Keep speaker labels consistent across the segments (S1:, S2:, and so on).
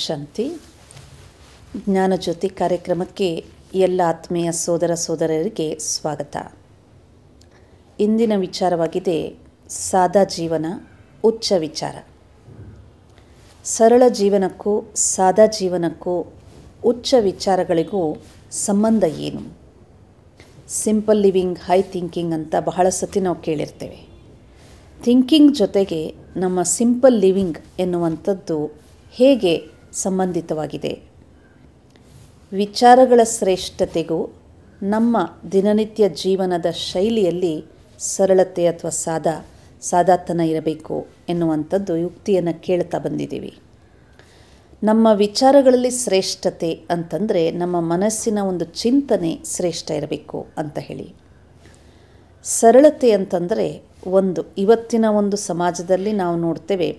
S1: ಶಾಂತಿ. ಜ್ಞಾನಜ್ಯೋತಿ ಕಾರ್ಯಕ್ರಮಕ್ಕೆ ಎಲ್ಲ ಆತ್ಮೀಯ ಸೋದರ ಸೋದರರಿಗೆ ಸ್ವಾಗತ. ಇಂದಿನ ವಿಚಾರವಾಗಿದೆ ಸಾದಾ ಜೀವನ, ಉಚ್ಚ ವಿಚಾರ. ಸರಳ ಜೀವನಕ್ಕೂ ಸಾದಾ ಜೀವನಕ್ಕೂ ಉಚ್ಚ ವಿಚಾರಗಳಿಗೂ ಸಂಬಂಧ ಏನು? ಸಿಂಪಲ್ ಲಿವಿಂಗ್, ಹೈ ಥಿಂಕಿಂಗ್ ಅಂತ ಬಹಳ ಸತಿ ನಾವು ಕೇಳಿರ್ತೇವೆ. ಥಿಂಕಿಂಗ್ ಜೊತೆಗೆ ನಮ್ಮ ಸಿಂಪಲ್ ಲಿವಿಂಗ್ ಎನ್ನುವಂಥದ್ದು ಹೇಗೆ ಸಂಬಂಧಿತವಾಗಿದೆ? ವಿಚಾರಗಳ ಶ್ರೇಷ್ಠತೆಗೂ ನಮ್ಮ ದಿನನಿತ್ಯ ಜೀವನದ ಶೈಲಿಯಲ್ಲಿ ಸರಳತೆ ಅಥವಾ ಸಾದಾತನ ಇರಬೇಕು ಎನ್ನುವಂಥದ್ದು ಯುಕ್ತಿಯನ್ನು ಕೇಳ್ತಾ ಬಂದಿದ್ದೀವಿ. ನಮ್ಮ ವಿಚಾರಗಳಲ್ಲಿ ಶ್ರೇಷ್ಠತೆ ಅಂತಂದರೆ ನಮ್ಮ ಮನಸ್ಸಿನ ಒಂದು ಚಿಂತನೆ ಶ್ರೇಷ್ಠ ಇರಬೇಕು ಅಂತ ಹೇಳಿ. ಸರಳತೆ ಅಂತಂದರೆ ಇವತ್ತಿನ ಒಂದು ಸಮಾಜದಲ್ಲಿ ನಾವು ನೋಡ್ತೇವೆ,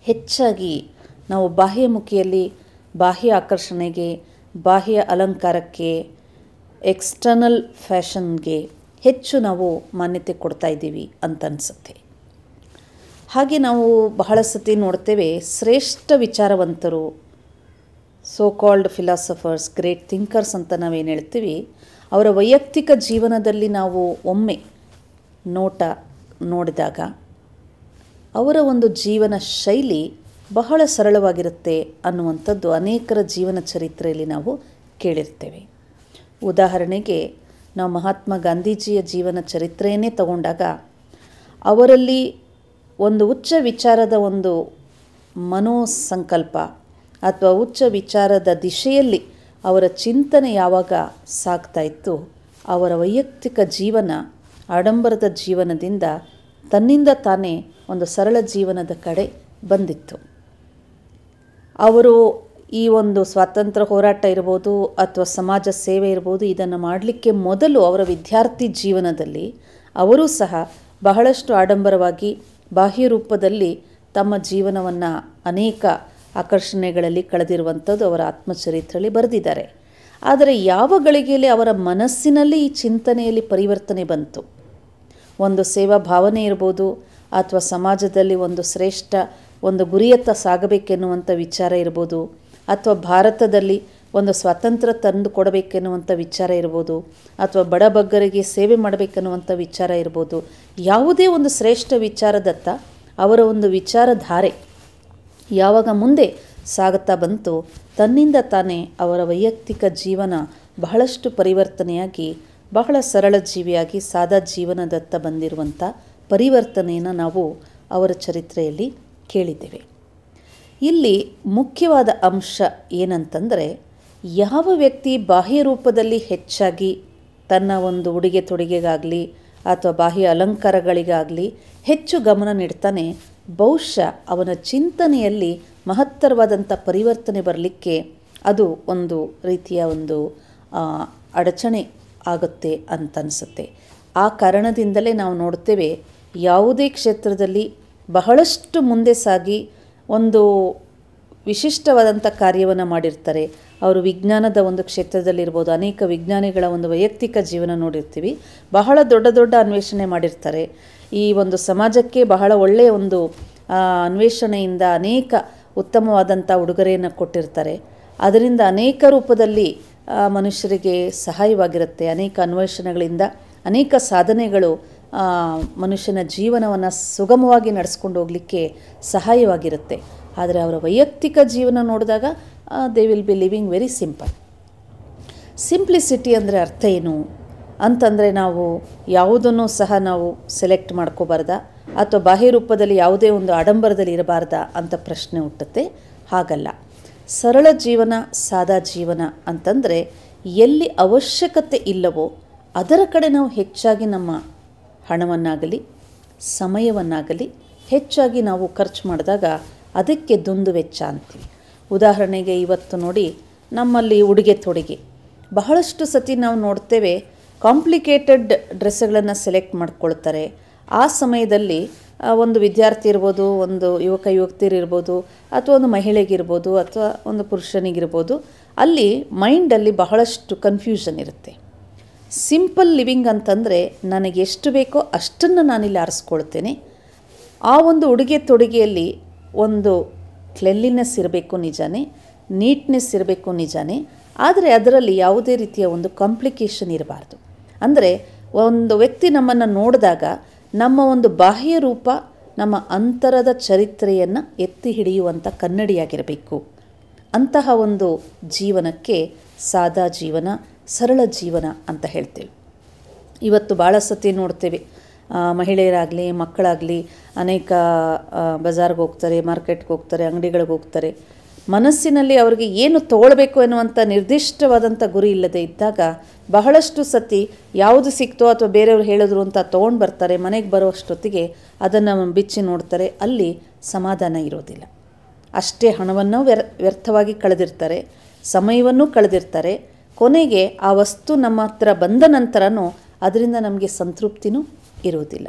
S1: ಹೆಚ್ಚಾಗಿ ನಾವು ಬಾಹ್ಯಮುಖಿಯಲ್ಲಿ ಬಾಹ್ಯ ಆಕರ್ಷಣೆಗೆ, ಬಾಹ್ಯ ಅಲಂಕಾರಕ್ಕೆ, ಎಕ್ಸ್ಟರ್ನಲ್ ಫ್ಯಾಷನ್ಗೆ ಹೆಚ್ಚು ನಾವು ಮಾನ್ಯತೆ ಕೊಡ್ತಾ ಇದ್ದೀವಿ ಅಂತ ಅನಿಸುತ್ತೆ. ಹಾಗೆ ನಾವು ಬಹಳ ಸತಿ ನೋಡ್ತೇವೆ, ಶ್ರೇಷ್ಠ ವಿಚಾರವಂತರು, so called philosophers, great thinkers ಅಂತ ನಾವೇನು ಹೇಳ್ತೀವಿ, ಅವರ ವೈಯಕ್ತಿಕ ಜೀವನದಲ್ಲಿ ನಾವು ಒಮ್ಮೆ ನೋಡಿದಾಗ ಅವರ ಒಂದು ಜೀವನ ಶೈಲಿ ಬಹಳ ಸರಳವಾಗಿರುತ್ತೆ ಅನ್ನುವಂಥದ್ದು ಅನೇಕರ ಜೀವನ ಚರಿತ್ರೆಯಲ್ಲಿ ನಾವು ಕೇಳಿರ್ತೇವೆ. ಉದಾಹರಣೆಗೆ ನಾವು ಮಹಾತ್ಮ ಗಾಂಧೀಜಿಯ ಜೀವನ ಚರಿತ್ರೆಯನ್ನೇ ತಗೊಂಡಾಗ ಅವರಲ್ಲಿ ಒಂದು ಉಚ್ಚ ವಿಚಾರದ ಒಂದು ಮನೋಸಂಕಲ್ಪ ಅಥವಾ ಉಚ್ಚ ವಿಚಾರದ ದಿಶೆಯಲ್ಲಿ ಅವರ ಚಿಂತನೆ ಯಾವಾಗ ಸಾಗ್ತಾ ಇತ್ತು, ಅವರ ವೈಯಕ್ತಿಕ ಜೀವನ ಆಡಂಬರದ ಜೀವನದಿಂದ ತನ್ನಿಂದ ತಾನೇ ಒಂದು ಸರಳ ಜೀವನದ ಕಡೆ ಬಂದಿತ್ತು. ಅವರು ಈ ಒಂದು ಸ್ವಾತಂತ್ರ್ಯ ಹೋರಾಟ ಇರ್ಬೋದು ಅಥವಾ ಸಮಾಜ ಸೇವೆ ಇರ್ಬೋದು, ಇದನ್ನು ಮಾಡಲಿಕ್ಕೆ ಮೊದಲು ಅವರ ವಿದ್ಯಾರ್ಥಿ ಜೀವನದಲ್ಲಿ ಅವರೂ ಸಹ ಬಹಳಷ್ಟು ಆಡಂಬರವಾಗಿ ಬಾಹ್ಯ ರೂಪದಲ್ಲಿ ತಮ್ಮ ಜೀವನವನ್ನು ಅನೇಕ ಆಕರ್ಷಣೆಗಳಲ್ಲಿ ಕಳೆದಿರುವಂಥದ್ದು ಅವರ ಆತ್ಮಚರಿತ್ರೆಯಲ್ಲಿ ಬರೆದಿದ್ದಾರೆ. ಆದರೆ ಯಾವ ಗಳಿಗೆಯಲ್ಲಿ ಅವರ ಮನಸ್ಸಿನಲ್ಲಿ ಈ ಚಿಂತನೆಯಲ್ಲಿ ಪರಿವರ್ತನೆ ಬಂತು, ಒಂದು ಸೇವಾ ಭಾವನೆ ಇರ್ಬೋದು ಅಥವಾ ಸಮಾಜದಲ್ಲಿ ಒಂದು ಶ್ರೇಷ್ಠ ಒಂದು ಗುರಿಯತ್ತ ಸಾಗಬೇಕೆನ್ನುವಂಥ ವಿಚಾರ ಇರ್ಬೋದು, ಅಥವಾ ಭಾರತದಲ್ಲಿ ಒಂದು ಸ್ವಾತಂತ್ರ್ಯ ತಂದು ಕೊಡಬೇಕೆನ್ನುವಂಥ ವಿಚಾರ ಇರ್ಬೋದು, ಅಥವಾ ಬಡಬಗ್ಗರಿಗೆ ಸೇವೆ ಮಾಡಬೇಕೆನ್ನುವಂಥ ವಿಚಾರ ಇರ್ಬೋದು, ಯಾವುದೇ ಒಂದು ಶ್ರೇಷ್ಠ ವಿಚಾರದತ್ತ ಅವರ ಒಂದು ವಿಚಾರಧಾರೆ ಯಾವಾಗ ಮುಂದೆ ಸಾಗುತ್ತಾ ಬಂತು, ತನ್ನಿಂದ ತಾನೇ ಅವರ ವೈಯಕ್ತಿಕ ಜೀವನ ಬಹಳಷ್ಟು ಪರಿವರ್ತನೆಯಾಗಿ ಬಹಳ ಸರಳ ಜೀವಿಯಾಗಿ ಸಾದಾ ಜೀವನದತ್ತ ಬಂದಿರುವಂಥ ಪರಿವರ್ತನೆಯನ್ನು ನಾವು ಅವರ ಚರಿತ್ರೆಯಲ್ಲಿ ಕೇಳಿದ್ದೇವೆ. ಇಲ್ಲಿ ಮುಖ್ಯವಾದ ಅಂಶ ಏನಂತಂದರೆ, ಯಾವ ವ್ಯಕ್ತಿ ಬಾಹ್ಯ ರೂಪದಲ್ಲಿ ಹೆಚ್ಚಾಗಿ ತನ್ನ ಒಂದು ಉಡುಗೆ ತೊಡುಗೆಗಾಗಲಿ ಅಥವಾ ಬಾಹ್ಯ ಅಲಂಕಾರಗಳಿಗಾಗಲಿ ಹೆಚ್ಚು ಗಮನ ನೀಡ್ತಾನೆ, ಬಹುಶಃ ಅವನ ಚಿಂತನೆಯಲ್ಲಿ ಮಹತ್ತರವಾದಂಥ ಪರಿವರ್ತನೆ ಬರಲಿಕ್ಕೆ ಅದು ಒಂದು ರೀತಿಯ ಒಂದು ಅಡಚಣೆ ಆಗುತ್ತೆ ಅಂತ ಅನಿಸುತ್ತೆ. ಆ ಕಾರಣದಿಂದಲೇ ನಾವು ನೋಡ್ತೇವೆ, ಯಾವುದೇ ಕ್ಷೇತ್ರದಲ್ಲಿ ಬಹಳಷ್ಟು ಮುಂದೆ ಸಾಗಿ ಒಂದು ವಿಶಿಷ್ಟವಾದಂಥ ಕಾರ್ಯವನ್ನು ಮಾಡಿರ್ತಾರೆ. ಅವರು ವಿಜ್ಞಾನದ ಒಂದು ಕ್ಷೇತ್ರದಲ್ಲಿರ್ಬೋದು, ಅನೇಕ ವಿಜ್ಞಾನಿಗಳ ಒಂದು ವೈಯಕ್ತಿಕ ಜೀವನ ನೋಡಿರ್ತೀವಿ, ಬಹಳ ದೊಡ್ಡ ದೊಡ್ಡ ಅನ್ವೇಷಣೆ ಮಾಡಿರ್ತಾರೆ. ಈ ಒಂದು ಸಮಾಜಕ್ಕೆ ಬಹಳ ಒಳ್ಳೆಯ ಒಂದು ಅನ್ವೇಷಣೆಯಿಂದ ಅನೇಕ ಉತ್ತಮವಾದಂಥ ಉಡುಗೊರೆಯನ್ನು ಕೊಟ್ಟಿರ್ತಾರೆ. ಅದರಿಂದ ಅನೇಕ ರೂಪದಲ್ಲಿ ಮನುಷ್ಯರಿಗೆ ಸಹಾಯವಾಗಿರುತ್ತೆ. ಅನೇಕ ಅನ್ವೇಷಣೆಗಳಿಂದ ಅನೇಕ ಸಾಧನೆಗಳು ಮನುಷ್ಯನ ಜೀವನವನ್ನು ಸುಗಮವಾಗಿ ನಡೆಸ್ಕೊಂಡು ಹೋಗಲಿಕ್ಕೆ ಸಹಾಯವಾಗಿರುತ್ತೆ. ಆದರೆ ಅವರ ವೈಯಕ್ತಿಕ ಜೀವನ ನೋಡಿದಾಗ they will be living very simple. Simplicity ಅಂದರೆ ಅರ್ಥ ಏನು ಅಂತಂದರೆ, ನಾವು ಯಾವುದನ್ನು ಸಹ ನಾವು ಸೆಲೆಕ್ಟ್ ಮಾಡ್ಕೋಬಾರ್ದ ಅಥವಾ ಬಾಹ್ಯ ರೂಪದಲ್ಲಿ ಯಾವುದೇ ಒಂದು ಆಡಂಬರದಲ್ಲಿ ಇರಬಾರ್ದ ಅಂತ ಪ್ರಶ್ನೆ ಹುಟ್ಟುತ್ತೆ. ಹಾಗಲ್ಲ. ಸರಳ ಜೀವನ, ಸಾದಾ ಜೀವನ ಅಂತಂದರೆ ಎಲ್ಲಿ ಅವಶ್ಯಕತೆ ಇಲ್ಲವೋ ಅದರ ಕಡೆ ನಾವು ಹೆಚ್ಚಾಗಿ ನಮ್ಮ ಹಣವನ್ನಾಗಲಿ ಸಮಯವನ್ನಾಗಲಿ ಹೆಚ್ಚಾಗಿ ನಾವು ಖರ್ಚು ಮಾಡಿದಾಗ ಅದಕ್ಕೆ ದುಂದು ವೆಚ್ಚ ಅಂತೀವಿ. ಉದಾಹರಣೆಗೆ ಇವತ್ತು ನೋಡಿ, ನಮ್ಮಲ್ಲಿ ಉಡುಗೆ ತೊಡುಗೆ ಬಹಳಷ್ಟು ಸತಿ ನಾವು ನೋಡ್ತೇವೆ, ಕಾಂಪ್ಲಿಕೇಟೆಡ್ ಡ್ರೆಸ್ಗಳನ್ನು ಸೆಲೆಕ್ಟ್ ಮಾಡ್ಕೊಳ್ತಾರೆ. ಆ ಸಮಯದಲ್ಲಿ ಒಂದು ವಿದ್ಯಾರ್ಥಿ ಇರ್ಬೋದು, ಒಂದು ಯುವಕ ಯುವತಿಯರಿರ್ಬೋದು, ಅಥವಾ ಒಂದು ಮಹಿಳೆಗಿರ್ಬೋದು, ಅಥವಾ ಒಂದು ಪುರುಷನಿಗಿರ್ಬೋದು, ಅಲ್ಲಿ ಮೈಂಡಲ್ಲಿ ಬಹಳಷ್ಟು ಕನ್ಫ್ಯೂಷನ್ ಇರುತ್ತೆ. ಸಿಂಪಲ್ ಲಿವಿಂಗ್ ಅಂತಂದರೆ ನನಗೆ ಎಷ್ಟು ಬೇಕೋ ಅಷ್ಟನ್ನು ನಾನಿಲ್ಲಿ ಆರಿಸ್ಕೊಳ್ತೇನೆ. ಆ ಒಂದು ಉಡುಗೆ ತೊಡುಗೆಯಲ್ಲಿ ಒಂದು ಕ್ಲೆನ್ಲಿನೆಸ್ ಇರಬೇಕು ನಿಜಾನೇ, ನೀಟ್ನೆಸ್ ಇರಬೇಕು ನಿಜಾನೇ, ಆದರೆ ಅದರಲ್ಲಿ ಯಾವುದೇ ರೀತಿಯ ಒಂದು ಕಾಂಪ್ಲಿಕೇಶನ್ ಇರಬಾರ್ದು. ಅಂದರೆ ಒಂದು ವ್ಯಕ್ತಿ ನಮ್ಮನ್ನು ನೋಡಿದಾಗ ನಮ್ಮ ಒಂದು ಬಾಹ್ಯ ರೂಪ ನಮ್ಮ ಅಂತರದ ಚರಿತ್ರೆಯನ್ನು ಎತ್ತಿ ಹಿಡಿಯುವಂಥ ಕನ್ನಡಿಯಾಗಿರಬೇಕು. ಅಂತಹ ಒಂದು ಜೀವನಕ್ಕೆ ಸಾದಾ ಜೀವನ, ಸರಳ ಜೀವನ ಅಂತ ಹೇಳ್ತೇವೆ. ಇವತ್ತು ಭಾಳ ಸತಿ ನೋಡ್ತೇವೆ, ಮಹಿಳೆಯರಾಗಲಿ ಮಕ್ಕಳಾಗಲಿ ಅನೇಕ ಬಜಾರ್ಗೆ ಹೋಗ್ತಾರೆ, ಮಾರ್ಕೆಟ್ಗೆ ಹೋಗ್ತಾರೆ, ಅಂಗಡಿಗಳಿಗೆ ಹೋಗ್ತಾರೆ. ಮನಸ್ಸಿನಲ್ಲಿ ಅವರಿಗೆ ಏನು ತೊಗೊಳ್ಬೇಕು ಎನ್ನುವಂಥ ನಿರ್ದಿಷ್ಟವಾದಂಥ ಗುರಿ ಇಲ್ಲದೆ ಇದ್ದಾಗ ಬಹಳಷ್ಟು ಸತಿ ಯಾವುದು ಸಿಕ್ತೋ ಅಥವಾ ಬೇರೆಯವರು ಹೇಳಿದ್ರು ಅಂತ ತೊಗೊಂಡು ಬರ್ತಾರೆ. ಮನೆಗೆ ಬರೋ ಅಷ್ಟೊತ್ತಿಗೆ ಅದನ್ನು ಬಿಚ್ಚಿ ನೋಡ್ತಾರೆ, ಅಲ್ಲಿ ಸಮಾಧಾನ ಇರೋದಿಲ್ಲ. ಅಷ್ಟೇ ಹಣವನ್ನು ವ್ಯರ್ಥವಾಗಿ ಕಳೆದಿರ್ತಾರೆ, ಸಮಯವನ್ನು ಕಳೆದಿರ್ತಾರೆ. ಕೊನೆಗೆ ಆ ವಸ್ತು ನಮ್ಮ ಹತ್ರ ಬಂದ ನಂತರನೂ ಅದರಿಂದ ನಮಗೆ ಸಂತೃಪ್ತಿನೂ ಇರುವುದಿಲ್ಲ.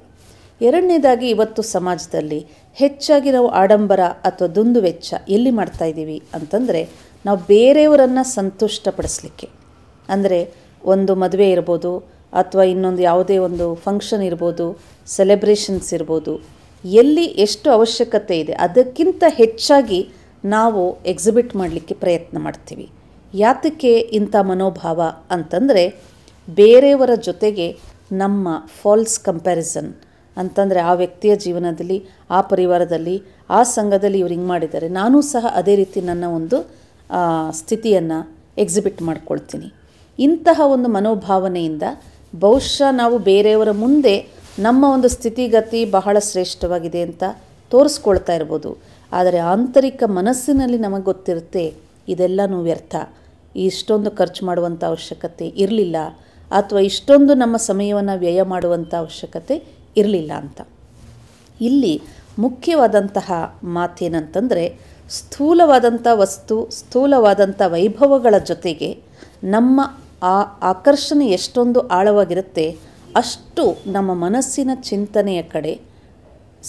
S1: ಎರಡನೇದಾಗಿ ಇವತ್ತು ಸಮಾಜದಲ್ಲಿ ಹೆಚ್ಚಾಗಿ ನಾವು ಆಡಂಬರ ಅಥವಾ ದುಂದು ವೆಚ್ಚ ಎಲ್ಲಿ ಮಾಡ್ತಾಯಿದ್ದೀವಿ ಅಂತಂದರೆ, ನಾವು ಬೇರೆಯವರನ್ನು ಸಂತುಷ್ಟಪಡಿಸ್ಲಿಕ್ಕೆ, ಅಂದರೆ ಒಂದು ಮದುವೆ ಇರ್ಬೋದು ಅಥವಾ ಇನ್ನೊಂದು ಯಾವುದೇ ಒಂದು ಫಂಕ್ಷನ್ ಇರ್ಬೋದು, ಸೆಲೆಬ್ರೇಷನ್ಸ್ ಇರ್ಬೋದು, ಎಲ್ಲಿ ಎಷ್ಟು ಅವಶ್ಯಕತೆ ಇದೆ ಅದಕ್ಕಿಂತ ಹೆಚ್ಚಾಗಿ ನಾವು ಎಕ್ಸಿಬಿಟ್ ಮಾಡಲಿಕ್ಕೆ ಪ್ರಯತ್ನ ಮಾಡ್ತೀವಿ. ಯಾತಕ್ಕೆ ಇಂಥ ಮನೋಭಾವ ಅಂತಂದರೆ, ಬೇರೆಯವರ ಜೊತೆಗೆ ನಮ್ಮ ಫಾಲ್ಸ್ ಕಂಪ್ಯಾರಿಸನ್ ಅಂತಂದರೆ, ಆ ವ್ಯಕ್ತಿಯ ಜೀವನದಲ್ಲಿ, ಆ ಪರಿವಾರದಲ್ಲಿ, ಆ ಸಂಘದಲ್ಲಿ ಇವ್ರು ಹಿಂಗೆ ಮಾಡಿದ್ದಾರೆ, ನಾನೂ ಸಹ ಅದೇ ರೀತಿ ನನ್ನ ಒಂದು ಸ್ಥಿತಿಯನ್ನು ಎಕ್ಸಿಬಿಟ್ ಮಾಡ್ಕೊಳ್ತೀನಿ. ಇಂತಹ ಒಂದು ಮನೋಭಾವನೆಯಿಂದ ಬಹುಶಃ ನಾವು ಬೇರೆಯವರ ಮುಂದೆ ನಮ್ಮ ಒಂದು ಸ್ಥಿತಿಗತಿ ಬಹಳ ಶ್ರೇಷ್ಠವಾಗಿದೆ ಅಂತ ತೋರಿಸ್ಕೊಳ್ತಾ ಇರ್ಬೋದು. ಆದರೆ ಆಂತರಿಕ ಮನಸ್ಸಿನಲ್ಲಿ ನಮಗೆ ಗೊತ್ತಿರುತ್ತೆ, ಇದೆಲ್ಲನೂ ವ್ಯರ್ಥ, ಇಷ್ಟೊಂದು ಖರ್ಚು ಮಾಡುವಂಥ ಅವಶ್ಯಕತೆ ಇರಲಿಲ್ಲ, ಅಥವಾ ಇಷ್ಟೊಂದು ನಮ್ಮ ಸಮಯವನ್ನು ವ್ಯಯ ಮಾಡುವಂಥ ಅವಶ್ಯಕತೆ ಇರಲಿಲ್ಲ ಅಂತ. ಇಲ್ಲಿ ಮುಖ್ಯವಾದಂತಹ ಮಾತೇನಂತಂದರೆ, ಸ್ಥೂಲವಾದಂಥ ವಸ್ತು, ಸ್ಥೂಲವಾದಂಥ ವೈಭವಗಳ ಜೊತೆಗೆ ನಮ್ಮ ಆಕರ್ಷಣೆ ಎಷ್ಟೊಂದು ಆಳವಾಗಿರುತ್ತೆ, ಅಷ್ಟು ನಮ್ಮ ಮನಸ್ಸಿನ ಚಿಂತನೆಯ ಕಡೆ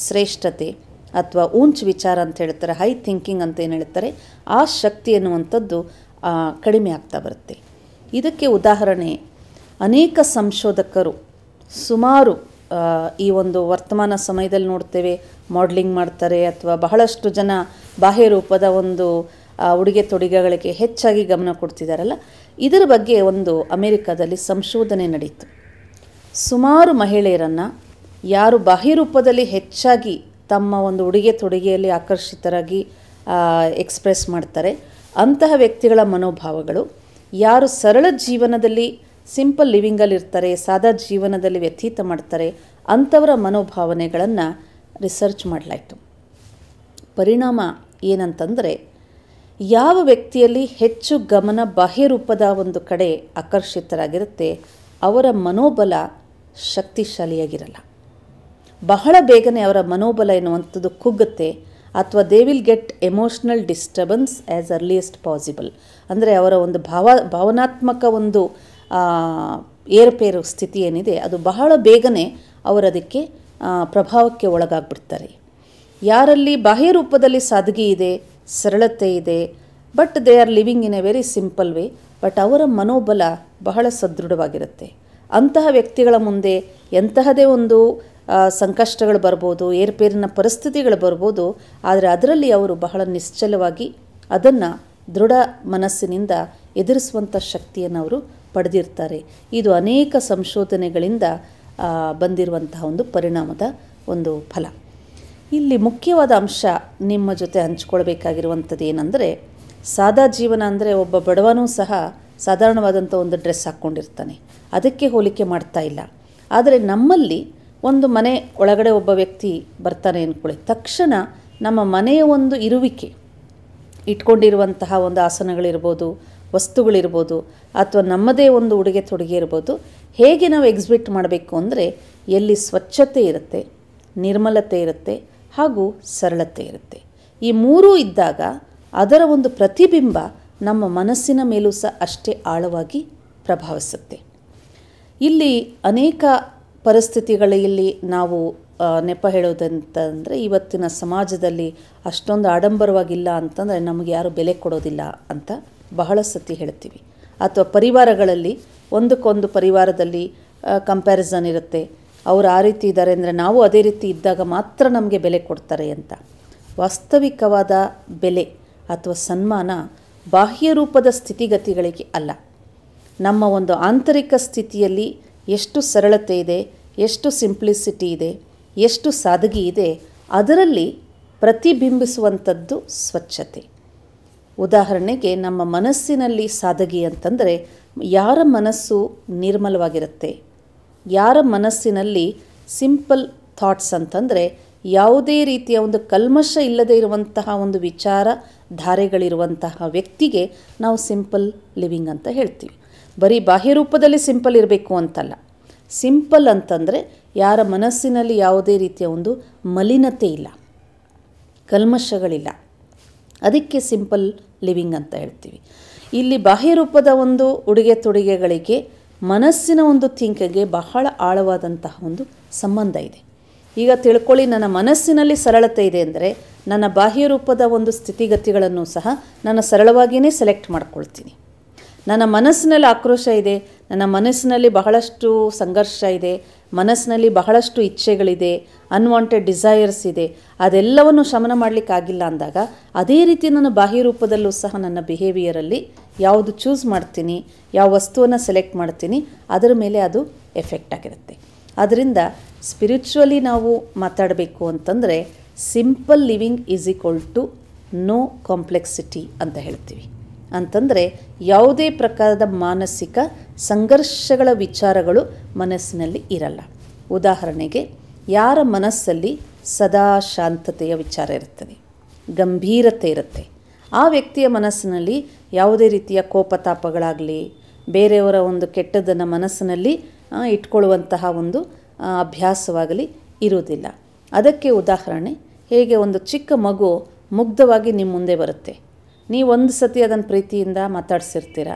S1: ಶ್ರೇಷ್ಠತೆ ಅಥವಾ ಊಂಚ್ ವಿಚಾರ ಅಂತ ಹೇಳ್ತಾರೆ, ಹೈ ಥಿಂಕಿಂಗ್ ಅಂತ ಏನು ಹೇಳ್ತಾರೆ, ಆ ಶಕ್ತಿ ಎನ್ನುವಂಥದ್ದು ಕಡಿಮೆ ಆಗ್ತಾ ಬರುತ್ತೆ. ಇದಕ್ಕೆ ಉದಾಹರಣೆ ಅನೇಕ ಸಂಶೋಧಕರು ಸುಮಾರು ಈ ಒಂದು ವರ್ತಮಾನ ಸಮಯದಲ್ಲಿ ನೋಡ್ತೇವೆ, ಮಾಡಲಿಂಗ್ ಮಾಡ್ತಾರೆ ಅಥವಾ ಬಹಳಷ್ಟು ಜನ ಬಾಹ್ಯ ರೂಪದ ಒಂದು ಉಡುಗೆ ತೊಡುಗೆಗಳಿಗೆ ಹೆಚ್ಚಾಗಿ ಗಮನ ಕೊಡ್ತಿದ್ದಾರಲ್ಲ, ಇದರ ಬಗ್ಗೆ ಒಂದು ಅಮೆರಿಕದಲ್ಲಿ ಸಂಶೋಧನೆ ನಡೀತು. ಸುಮಾರು ಮಹಿಳೆಯರನ್ನು ಯಾರು ಬಾಹ್ಯ ರೂಪದಲ್ಲಿ ಹೆಚ್ಚಾಗಿ ತಮ್ಮ ಒಂದು ಉಡುಗೆ ತೊಡುಗೆಯಲ್ಲಿ ಆಕರ್ಷಿತರಾಗಿ ಎಕ್ಸ್ಪ್ರೆಸ್ ಮಾಡ್ತಾರೆ, ಅಂತಹ ವ್ಯಕ್ತಿಗಳ ಮನೋಭಾವಗಳು, ಯಾರು ಸರಳ ಜೀವನದಲ್ಲಿ ಸಿಂಪಲ್ ಲಿವಿಂಗಲ್ಲಿ ಇರ್ತಾರೆ, ಸಾದಾ ಜೀವನದಲ್ಲಿ ವ್ಯತೀತ ಮಾಡ್ತಾರೆ, ಅಂಥವರ ಮನೋಭಾವನೆಗಳನ್ನು ರಿಸರ್ಚ್ ಮಾಡಲಾಯಿತು. ಪರಿಣಾಮ ಏನಂತಂದರೆ, ಯಾವ ವ್ಯಕ್ತಿಯಲ್ಲಿ ಹೆಚ್ಚು ಗಮನ ಬಾಹ್ಯ ರೂಪದ ಒಂದು ಕಡೆ ಆಕರ್ಷಿತರಾಗಿರುತ್ತೆ, ಅವರ ಮನೋಬಲ ಶಕ್ತಿಶಾಲಿಯಾಗಿರಲ್ಲ. ಬಹಳ ಬೇಗನೆ ಅವರ ಮನೋಬಲ ಎನ್ನುವಂಥದ್ದು ಕುಗ್ಗುತ್ತೆ, ಅಥವಾ they will get emotional disturbance as earliest possible. ಅಂದರೆ ಅವರ ಒಂದು ಭಾವನಾತ್ಮಕ ಒಂದು ಏರುಪೇರು ಸ್ಥಿತಿ ಏನಿದೆ, ಅದು ಬಹಳ ಬೇಗನೆ ಅವರದಕ್ಕೆ ಪ್ರಭಾವಕ್ಕೆ ಒಳಗಾಗ್ಬಿಡ್ತಾರೆ. ಯಾರಲ್ಲಿ ಬಾಹ್ಯ ರೂಪದಲ್ಲಿ ಸಾದಗಿ ಇದೆ, ಸರಳತೆ ಇದೆ, but they are living in a very simple way, but ಅವರ ಮನೋಬಲ ಬಹಳ ಸದೃಢವಾಗಿರುತ್ತೆ. ಅಂತಹ ವ್ಯಕ್ತಿಗಳ ಮುಂದೆ ಎಂತಹದೇ ಒಂದು ಸಂಕಷ್ಟಗಳು ಬರ್ಬೋದು, ಏರ್ಪೇರಿನ ಪರಿಸ್ಥಿತಿಗಳು ಬರ್ಬೋದು, ಆದರೆ ಅದರಲ್ಲಿ ಅವರು ಬಹಳ ನಿಶ್ಚಲವಾಗಿ ಅದನ್ನು ದೃಢ ಮನಸ್ಸಿನಿಂದ ಎದುರಿಸುವಂಥ ಶಕ್ತಿಯನ್ನು ಅವರು ಪಡೆದಿರ್ತಾರೆ. ಇದು ಅನೇಕ ಸಂಶೋಧನೆಗಳಿಂದ ಬಂದಿರುವಂತಹ ಒಂದು ಪರಿಣಾಮದ ಒಂದು ಫಲ. ಇಲ್ಲಿ ಮುಖ್ಯವಾದ ಅಂಶ ನಿಮ್ಮ ಜೊತೆ ಹಂಚ್ಕೊಳ್ಬೇಕಾಗಿರುವಂಥದ್ದು ಏನಂದರೆ, ಸಾದಾ ಜೀವನ ಅಂದರೆ ಒಬ್ಬ ಬಡವನೂ ಸಹ ಸಾಧಾರಣವಾದಂಥ ಒಂದು ಡ್ರೆಸ್ ಹಾಕ್ಕೊಂಡಿರ್ತಾನೆ, ಅದಕ್ಕೆ ಹೋಲಿಕೆ ಮಾಡ್ತಾ ಇಲ್ಲ. ಆದರೆ ನಮ್ಮಲ್ಲಿ ಒಂದು ಮನೆ ಒಳಗಡೆ ಒಬ್ಬ ವ್ಯಕ್ತಿ ಬರ್ತಾನೆ ಅಂದ್ಕೊಳ್ಳಿ, ತಕ್ಷಣ ನಮ್ಮ ಮನೆಯ ಒಂದು ಇರುವಿಕೆ, ಇಟ್ಕೊಂಡಿರುವಂತಹ ಒಂದು ಆಸನಗಳಿರ್ಬೋದು, ವಸ್ತುಗಳಿರ್ಬೋದು, ಅಥವಾ ನಮ್ಮದೇ ಒಂದು ಉಡುಗೆ ತೊಡುಗೆ ಇರ್ಬೋದು, ಹೇಗೆ ನಾವು ಎಕ್ಸಿಬಿಟ್ ಮಾಡಬೇಕು ಅಂದರೆ, ಎಲ್ಲಿ ಸ್ವಚ್ಛತೆ ಇರುತ್ತೆ, ನಿರ್ಮಲತೆ ಇರುತ್ತೆ ಹಾಗೂ ಸರಳತೆ ಇರುತ್ತೆ. ಈ ಮೂರೂ ಇದ್ದಾಗ ಅದರ ಒಂದು ಪ್ರತಿಬಿಂಬ ನಮ್ಮ ಮನಸ್ಸಿನ ಮೇಲೂ ಸಹ ಅಷ್ಟೇ ಆಳವಾಗಿ ಪ್ರಭಾವಿಸುತ್ತೆ. ಇಲ್ಲಿ ಅನೇಕ ಪರಿಸ್ಥಿತಿಗಳಲ್ಲಿ ನಾವು ನೆಪ ಹೇಳೋದಂತಂದರೆ, ಇವತ್ತಿನ ಸಮಾಜದಲ್ಲಿ ಅಷ್ಟೊಂದು ಆಡಂಬರವಾಗಿಲ್ಲ ಅಂತಂದರೆ ನಮಗೆ ಯಾರು ಬೆಲೆ ಕೊಡೋದಿಲ್ಲ ಅಂತ ಬಹಳ ಸತಿ ಹೇಳ್ತೀವಿ. ಅಥವಾ ಪರಿವಾರಗಳಲ್ಲಿ ಒಂದಕ್ಕೊಂದು ಪರಿವಾರದಲ್ಲಿ ಕಂಪ್ಯಾರಿಸನ್ ಇರುತ್ತೆ, ಅವರು ಆ ರೀತಿ ಇದ್ದಾರೆ ಅಂದರೆ ನಾವು ಅದೇ ರೀತಿ ಇದ್ದಾಗ ಮಾತ್ರ ನಮಗೆ ಬೆಲೆ ಕೊಡ್ತಾರೆ ಅಂತ. ವಾಸ್ತವಿಕವಾದ ಬೆಲೆ ಅಥವಾ ಸನ್ಮಾನ ಬಾಹ್ಯ ರೂಪದ ಸ್ಥಿತಿಗತಿಗಳಿಗೆ ಅಲ್ಲ. ನಮ್ಮ ಒಂದು ಆಂತರಿಕ ಸ್ಥಿತಿಯಲ್ಲಿ ಎಷ್ಟು ಸರಳತೆ ಇದೆ, ಎಷ್ಟು ಸಿಂಪ್ಲಿಸಿಟಿ ಇದೆ, ಎಷ್ಟು ಸಾದಗಿ ಇದೆ, ಅದರಲ್ಲಿ ಪ್ರತಿಬಿಂಬಿಸುವಂಥದ್ದು ಸ್ವಚ್ಛತೆ. ಉದಾಹರಣೆಗೆ ನಮ್ಮ ಮನಸ್ಸಿನಲ್ಲಿ ಸಾದಗಿ ಅಂತಂದರೆ ಯಾರ ಮನಸ್ಸು ನಿರ್ಮಲವಾಗಿರುತ್ತೆ, ಯಾರ ಮನಸ್ಸಿನಲ್ಲಿ ಸಿಂಪಲ್ ಥಾಟ್ಸ್ ಅಂತಂದರೆ ಯಾವುದೇ ರೀತಿಯ ಒಂದು ಕಲ್ಮಶ ಇಲ್ಲದೆ ಇರುವಂತಹ ಒಂದು ವಿಚಾರ ಧಾರೆಗಳಿರುವಂತಹ ವ್ಯಕ್ತಿಗೆ ನಾವು ಸಿಂಪಲ್ ಲಿವಿಂಗ್ ಅಂತ ಹೇಳ್ತೀವಿ. ಬರೀ ಬಾಹ್ಯ ರೂಪದಲ್ಲಿ ಸಿಂಪಲ್ ಇರಬೇಕು ಅಂತಲ್ಲ. ಸಿಂಪಲ್ ಅಂತಂದರೆ ಯಾರ ಮನಸ್ಸಿನಲ್ಲಿ ಯಾವುದೇ ರೀತಿಯ ಒಂದು ಮಲಿನತೆ ಇಲ್ಲ, ಕಲ್ಮಶಗಳಿಲ್ಲ, ಅದಕ್ಕೆ ಸಿಂಪಲ್ ಲಿವಿಂಗ್ ಅಂತ ಹೇಳ್ತೀವಿ. ಇಲ್ಲಿ ಬಾಹ್ಯ ರೂಪದ ಒಂದು ಉಡುಗೆ ತೊಡುಗೆಗಳಿಗೆ ಮನಸ್ಸಿನ ಒಂದು ಥಿಂಕಿಗೆ ಬಹಳ ಆಳವಾದಂತಹ ಒಂದು ಸಂಬಂಧ ಇದೆ. ಈಗ ತಿಳ್ಕೊಳ್ಳಿ, ನನ್ನ ಮನಸ್ಸಿನಲ್ಲಿ ಸರಳತೆ ಇದೆ ಅಂದರೆ ನನ್ನ ಬಾಹ್ಯ ರೂಪದ ಒಂದು ಸ್ಥಿತಿಗತಿಗಳನ್ನು ಸಹ ನಾನು ಸರಳವಾಗಿಯೇ ಸೆಲೆಕ್ಟ್ ಮಾಡ್ಕೊಳ್ತೀನಿ. ನನ್ನ ಮನಸ್ಸಿನಲ್ಲಿ ಆಕ್ರೋಶ ಇದೆ, ನನ್ನ ಮನಸ್ಸಿನಲ್ಲಿ ಬಹಳಷ್ಟು ಸಂಘರ್ಷ ಇದೆ, ಮನಸ್ಸಿನಲ್ಲಿ ಬಹಳಷ್ಟು ಇಚ್ಛೆಗಳಿದೆ, ಅನ್ವಾಂಟೆಡ್ ಡಿಸೈರ್ಸ್ ಇದೆ, ಅದೆಲ್ಲವನ್ನು ಶಮನ ಮಾಡಲಿಕ್ಕಾಗಿಲ್ಲ ಅಂದಾಗ ಅದೇ ರೀತಿ ನನ್ನ ಬಾಹ್ಯ ರೂಪದಲ್ಲೂ ಸಹ ನನ್ನ ಬಿಹೇವಿಯರಲ್ಲಿ ಯಾವುದು ಚೂಸ್ ಮಾಡ್ತೀನಿ, ಯಾವ ವಸ್ತುವನ್ನು ಸೆಲೆಕ್ಟ್ ಮಾಡ್ತೀನಿ, ಅದರ ಮೇಲೆ ಅದು ಎಫೆಕ್ಟ್ ಆಗಿರುತ್ತೆ. ಅದರಿಂದ ಸ್ಪಿರಿಚುವಲಿ ನಾವು ಮಾತಾಡಬೇಕು ಅಂತಂದರೆ simple living is equal to no complexity ಅಂತ ಹೇಳ್ತೀವಿ. ಅಂತಂದರೆ ಯಾವುದೇ ಪ್ರಕಾರದ ಮಾನಸಿಕ ಸಂಘರ್ಷಗಳ ವಿಚಾರಗಳು ಮನಸ್ಸಿನಲ್ಲಿ ಇರಲ್ಲ. ಉದಾಹರಣೆಗೆ, ಯಾರ ಮನಸ್ಸಲ್ಲಿ ಸದಾ ಶಾಂತತೆಯ ವಿಚಾರ ಇರುತ್ತದೆ, ಗಂಭೀರತೆ ಇರುತ್ತೆ, ಆ ವ್ಯಕ್ತಿಯ ಮನಸ್ಸಿನಲ್ಲಿ ಯಾವುದೇ ರೀತಿಯ ಕೋಪತಾಪಗಳಾಗಲಿ, ಬೇರೆಯವರ ಒಂದು ಕೆಟ್ಟದ್ದನ್ನು ಮನಸ್ಸಿನಲ್ಲಿ ಇಟ್ಕೊಳ್ಳುವಂತಹ ಒಂದು ಅಭ್ಯಾಸವಾಗಲಿ ಇರುವುದಿಲ್ಲ. ಅದಕ್ಕೆ ಉದಾಹರಣೆ, ಹೇಗೆ ಒಂದು ಚಿಕ್ಕ ಮಗು ಮುಗ್ಧವಾಗಿ ನಿಮ್ಮ ಮುಂದೆ ಬರುತ್ತೆ, ನೀವು ಒಂದು ಸತಿ ಅದನ್ನು ಪ್ರೀತಿಯಿಂದ ಮಾತಾಡ್ಸಿರ್ತೀರ,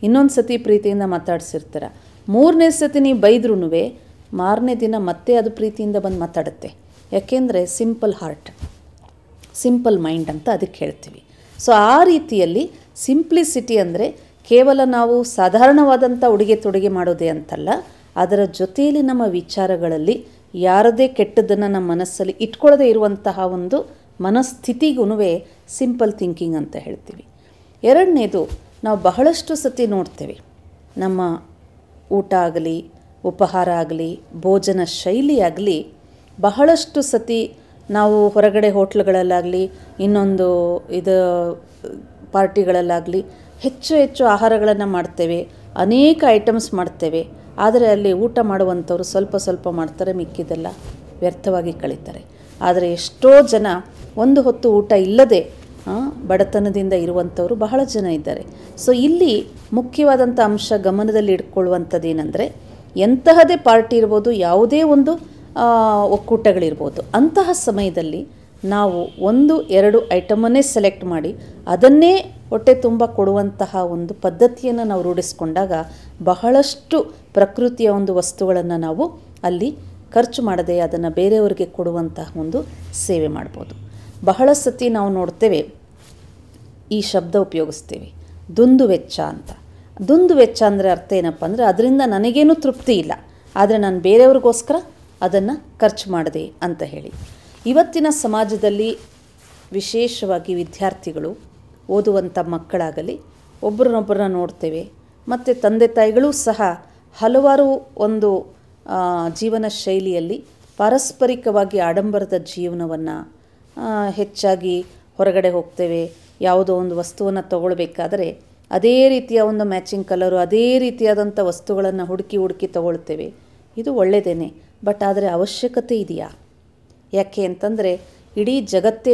S1: ಇನ್ನೊಂದು ಸತಿ ಪ್ರೀತಿಯಿಂದ ಮಾತಾಡ್ಸಿರ್ತೀರ, ಮೂರನೇ ಸತಿ ನೀವು ಬೈದ್ರೂ ಮಾರನೇ ದಿನ ಮತ್ತೆ ಅದು ಪ್ರೀತಿಯಿಂದ ಬಂದು ಮಾತಾಡುತ್ತೆ. ಯಾಕೆಂದರೆ ಸಿಂಪಲ್ ಹಾರ್ಟ್, ಸಿಂಪಲ್ ಮೈಂಡ್ ಅಂತ ಅದಕ್ಕೆ ಹೇಳ್ತೀವಿ. ಸೊ ಆ ರೀತಿಯಲ್ಲಿ ಸಿಂಪ್ಲಿಸಿಟಿ ಅಂದರೆ ಕೇವಲ ನಾವು ಸಾಧಾರಣವಾದಂಥ ಉಡುಗೆ ತೊಡುಗೆ ಮಾಡೋದೇ ಅಂತಲ್ಲ, ಅದರ ಜೊತೆಯಲ್ಲಿ ನಮ್ಮ ವಿಚಾರಗಳಲ್ಲಿ ಯಾರದೇ ಕೆಟ್ಟದ್ದನ್ನು ನಮ್ಮ ಮನಸ್ಸಲ್ಲಿ ಇಟ್ಕೊಳ್ಳದೇ ಇರುವಂತಹ ಒಂದು ಮನಸ್ಥಿತಿಗೂ ಸಿಂಪಲ್ ಥಿಂಕಿಂಗ್ ಅಂತ ಹೇಳ್ತೀವಿ. ಎರಡನೇದು, ನಾವು ಬಹಳಷ್ಟು ಸತಿ ನೋಡ್ತೇವೆ, ನಮ್ಮ ಊಟ ಆಗಲಿ, ಉಪಹಾರ ಆಗಲಿ, ಭೋಜನ ಶೈಲಿ ಆಗಲಿ, ಬಹಳಷ್ಟು ಸತಿ ನಾವು ಹೊರಗಡೆ ಹೋಟ್ಲುಗಳಲ್ಲಾಗಲಿ, ಇನ್ನೊಂದು ಪಾರ್ಟಿಗಳಲ್ಲಾಗಲಿ ಹೆಚ್ಚು ಹೆಚ್ಚು ಆಹಾರಗಳನ್ನು ಮಾಡ್ತೇವೆ, ಅನೇಕ ಐಟಮ್ಸ್ ಮಾಡ್ತೇವೆ. ಆದರೆ ಅಲ್ಲಿ ಊಟ ಮಾಡುವಂಥವ್ರು ಸ್ವಲ್ಪ ಸ್ವಲ್ಪ ಮಾಡ್ತಾರೆ, ಮಿಕ್ಕಿದೆಲ್ಲ ವ್ಯರ್ಥವಾಗಿ ಕಳೀತಾರೆ. ಆದರೆ ಎಷ್ಟೋ ಜನ ಒಂದು ಹೊತ್ತು ಊಟ ಇಲ್ಲದೆ ಬಡತನದಿಂದ ಇರುವಂಥವರು ಬಹಳ ಜನ ಇದ್ದಾರೆ. ಸೊ ಇಲ್ಲಿ ಮುಖ್ಯವಾದಂಥ ಅಂಶ ಗಮನದಲ್ಲಿ ಇಟ್ಕೊಳ್ಳುವಂಥದ್ದು ಏನಂದರೆ, ಎಂತಹದೇ ಪಾರ್ಟಿ ಇರ್ಬೋದು, ಯಾವುದೇ ಒಂದು ಒಕ್ಕೂಟಗಳಿರ್ಬೋದು, ಅಂತಹ ಸಮಯದಲ್ಲಿ ನಾವು 1-2 ಐಟಮನ್ನೇ ಸೆಲೆಕ್ಟ್ ಮಾಡಿ ಅದನ್ನೇ ಹೊಟ್ಟೆ ತುಂಬ ಕೊಡುವಂತಹ ಒಂದು ಪದ್ಧತಿಯನ್ನು ನಾವು ರೂಢಿಸ್ಕೊಂಡಾಗ ಬಹಳಷ್ಟು ಪ್ರಕೃತಿಯ ಒಂದು ವಸ್ತುಗಳನ್ನು ನಾವು ಅಲ್ಲಿ ಖರ್ಚು ಮಾಡದೆ ಅದನ್ನು ಬೇರೆಯವರಿಗೆ ಕೊಡುವಂತಹ ಒಂದು ಸೇವೆ ಮಾಡ್ಬೋದು. ಬಹಳ ಸತಿ ನಾವು ನೋಡ್ತೇವೆ, ಈ ಶಬ್ದ ಉಪಯೋಗಿಸ್ತೇವೆ, ದುಂದು ವೆಚ್ಚ ಅಂತ. ದುಂದು ವೆಚ್ಚ ಅಂದರೆ ಅರ್ಥ ಏನಪ್ಪ ಅಂದರೆ, ಅದರಿಂದ ನನಗೇನೂ ತೃಪ್ತಿ ಇಲ್ಲ, ಆದರೆ ನಾನು ಬೇರೆಯವ್ರಿಗೋಸ್ಕರ ಅದನ್ನು ಖರ್ಚು ಮಾಡಿದೆ ಅಂತ ಹೇಳಿ. ಇವತ್ತಿನ ಸಮಾಜದಲ್ಲಿ ವಿಶೇಷವಾಗಿ ವಿದ್ಯಾರ್ಥಿಗಳು, ಓದುವಂಥ ಮಕ್ಕಳಾಗಲಿ, ಒಬ್ಬರನ್ನೊಬ್ಬರನ್ನ ನೋಡ್ತೇವೆ. ಮತ್ತು ತಂದೆ ತಾಯಿಗಳೂ ಸಹ ಹಲವಾರು ಒಂದು ಜೀವನ ಶೈಲಿಯಲ್ಲಿ ಪಾರಸ್ಪರಿಕವಾಗಿ ಆಡಂಬರದ ಜೀವನವನ್ನು ಹೆಚ್ಚಾಗಿ ಹೊರಗಡೆ ಹೋಗ್ತೇವೆ. ಯಾವುದೋ ಒಂದು ವಸ್ತುವನ್ನು ತಗೊಳ್ಬೇಕಾದರೆ ಅದೇ ರೀತಿಯ ಒಂದು ಮ್ಯಾಚಿಂಗ್ ಕಲರು, ಅದೇ ರೀತಿಯಾದಂಥ ವಸ್ತುಗಳನ್ನು ಹುಡುಕಿ ತಗೊಳ್ತೇವೆ. ಇದು ಒಳ್ಳೆಯದೇನೆ, ಬಟ್ ಆದರೆ ಅವಶ್ಯಕತೆ ಇದೆಯಾ? ಯಾಕೆ ಅಂತಂದರೆ ಇಡೀ ಜಗತ್ತೇ,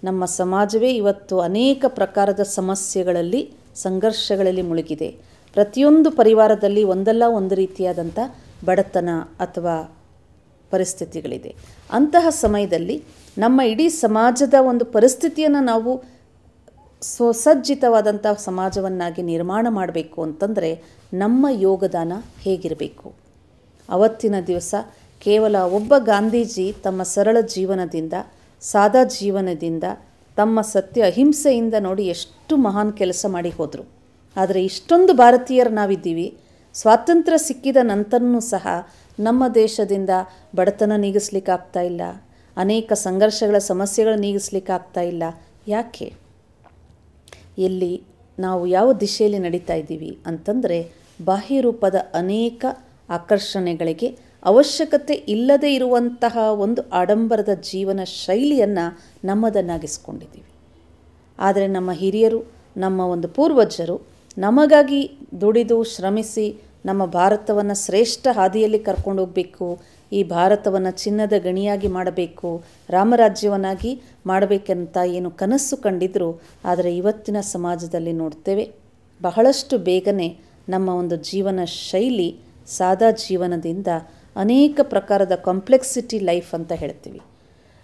S1: ನಮ್ಮ ಸಮಾಜವೇ ಇವತ್ತು ಅನೇಕ ಪ್ರಕಾರದ ಸಮಸ್ಯೆಗಳಲ್ಲಿ, ಸಂಘರ್ಷಗಳಲ್ಲಿ ಮುಳುಗಿದೆ. ಪ್ರತಿಯೊಂದು ಪರಿವಾರದಲ್ಲಿ ಒಂದಲ್ಲ ಒಂದು ರೀತಿಯಾದಂಥ ಬಡತನ ಅಥವಾ ಪರಿಸ್ಥಿತಿಗಳಿದೆ. ಅಂತಹ ಸಮಯದಲ್ಲಿ ನಮ್ಮ ಇಡೀ ಸಮಾಜದ ಒಂದು ಪರಿಸ್ಥಿತಿಯನ್ನು ನಾವು ಸುಸಜ್ಜಿತವಾದಂಥ ಸಮಾಜವನ್ನಾಗಿ ನಿರ್ಮಾಣ ಮಾಡಬೇಕು ಅಂತಂದರೆ ನಮ್ಮ ಯೋಗದಾನ ಹೇಗಿರಬೇಕು? ಅವತ್ತಿನ ದಿವಸ ಕೇವಲ ಒಬ್ಬ ಗಾಂಧೀಜಿ ತಮ್ಮ ಸರಳ ಜೀವನದಿಂದ, ಸಾದಾ ಜೀವನದಿಂದ, ತಮ್ಮ ಸತ್ಯ ಅಹಿಂಸೆಯಿಂದ ನೋಡಿ ಎಷ್ಟು ಮಹಾನ್ ಕೆಲಸ ಮಾಡಿ ಹೋದರು. ಆದರೆ ಇಷ್ಟೊಂದು ಭಾರತೀಯರು ನಾವಿದ್ದೀವಿ, ಸ್ವಾತಂತ್ರ್ಯ ಸಿಕ್ಕಿದ ನಂತರನೂ ಸಹ ನಮ್ಮ ದೇಶದಿಂದ ಬಡತನ ನೀಗಿಸ್ಲಿಕ್ಕಾಗ್ತಾ ಇಲ್ಲ, ಅನೇಕ ಸಂಘರ್ಷಗಳ ಸಮಸ್ಯೆಗಳು ನೀಗಿಸ್ಲಿಕ್ಕೆ ಆಗ್ತಾ ಇಲ್ಲ. ಯಾಕೆ? ಎಲ್ಲಿ ನಾವು ಯಾವ ದಿಶೆಯಲ್ಲಿ ನಡೀತಾ ಇದ್ದೀವಿ ಅಂತಂದರೆ ಬಾಹ್ಯ ರೂಪದ ಅನೇಕ ಆಕರ್ಷಣೆಗಳಿಗೆ ಅವಶ್ಯಕತೆ ಇಲ್ಲದೇ ಇರುವಂತಹ ಒಂದು ಆಡಂಬರದ ಜೀವನ ಶೈಲಿಯನ್ನು ನಮ್ಮದನ್ನಾಗಿಸ್ಕೊಂಡಿದ್ದೀವಿ. ಆದರೆ ನಮ್ಮ ಹಿರಿಯರು, ನಮ್ಮ ಒಂದು ಪೂರ್ವಜರು ನಮಗಾಗಿ ದುಡಿದು ಶ್ರಮಿಸಿ ನಮ್ಮ ಭಾರತವನ್ನು ಶ್ರೇಷ್ಠ ಹಾದಿಯಲ್ಲಿ ಕರ್ಕೊಂಡು ಹೋಗಬೇಕು, ಈ ಭಾರತವನ್ನು ಚಿನ್ನದ ಗಣಿಯಾಗಿ ಮಾಡಬೇಕು, ರಾಮರಾಜ್ಯವನ್ನಾಗಿ ಮಾಡಬೇಕಂತ ಏನು ಕನಸು ಕಂಡಿದ್ರು. ಆದರೆ ಇವತ್ತಿನ ಸಮಾಜದಲ್ಲಿ ನೋಡ್ತೇವೆ, ಬಹಳಷ್ಟು ಬೇಗನೆ ನಮ್ಮ ಒಂದು ಜೀವನ ಶೈಲಿ ಸಾದಾ ಜೀವನದಿಂದ ಅನೇಕ ಪ್ರಕಾರದ ಕಾಂಪ್ಲೆಕ್ಸಿಟಿ ಲೈಫ್ ಅಂತ ಹೇಳ್ತೀವಿ.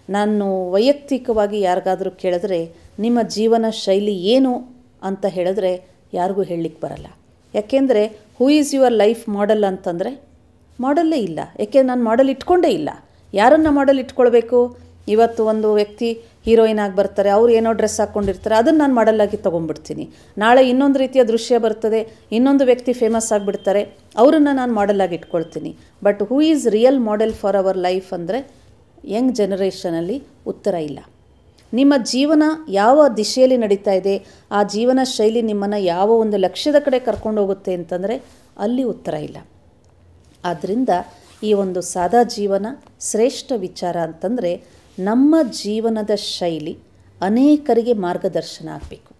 S1: ನಾನು ವೈಯಕ್ತಿಕವಾಗಿ ಯಾರಿಗಾದರೂ ಕೇಳಿದ್ರೆ ನಿಮ್ಮ ಜೀವನ ಶೈಲಿ ಏನು ಅಂತ ಹೇಳಿದ್ರೆ ಯಾರಿಗೂ ಹೇಳಲಿಕ್ಕೆ ಬರಲ್ಲ. ಯಾಕೆಂದರೆ who is your life model ಅಂತಂದರೆ ಮಾಡಲ್ಲೇ ಇಲ್ಲ. ಯಾಕೆ? ನಾನು ಮಾಡೆಲ್ ಇಟ್ಕೊಂಡೇ ಇಲ್ಲ. ಯಾರನ್ನು ಮಾಡೆಲ್ ಇಟ್ಕೊಳ್ಬೇಕು? ಇವತ್ತು ಒಂದು ವ್ಯಕ್ತಿ ಹೀರೋಯಿನ್ ಆಗಿ ಬರ್ತಾರೆ, ಅವ್ರು ಏನೋ ಡ್ರೆಸ್ ಹಾಕ್ಕೊಂಡಿರ್ತಾರೆ, ಅದನ್ನು ನಾನು ಮಾಡೆಲ್ಲಾಗಿ ತೊಗೊಂಡ್ಬಿಡ್ತೀನಿ. ನಾಳೆ ಇನ್ನೊಂದು ರೀತಿಯ ದೃಶ್ಯ ಬರ್ತದೆ, ಇನ್ನೊಂದು ವ್ಯಕ್ತಿ ಫೇಮಸ್ ಆಗಿಬಿಡ್ತಾರೆ, ಅವರನ್ನು ನಾನು ಮಾಡೆಲ್ಲಾಗಿ ಇಟ್ಕೊಳ್ತೀನಿ. But who is real model for our life ಅಂದರೆ ಯಂಗ್ ಜನರೇಷನಲ್ಲಿ ಉತ್ತರ ಇಲ್ಲ. ನಿಮ್ಮ ಜೀವನ ಯಾವ ದಿಶೆಯಲ್ಲಿ ನಡೀತಾ ಇದೆ, ಆ ಜೀವನ ಶೈಲಿ ನಿಮ್ಮನ್ನು ಯಾವ ಒಂದು ಲಕ್ಷ್ಯದ ಕಡೆ ಕರ್ಕೊಂಡು ಹೋಗುತ್ತೆ ಅಂತಂದರೆ ಅಲ್ಲಿ ಉತ್ತರ ಇಲ್ಲ. ಆದ್ದರಿಂದ ಈ ಒಂದು ಸಾದಾ ಜೀವನ ಶ್ರೇಷ್ಠ ವಿಚಾರ ಅಂತಂದರೆ ನಮ್ಮ ಜೀವನದ ಶೈಲಿ ಅನೇಕರಿಗೆ ಮಾರ್ಗದರ್ಶನ ಆಗಬೇಕು.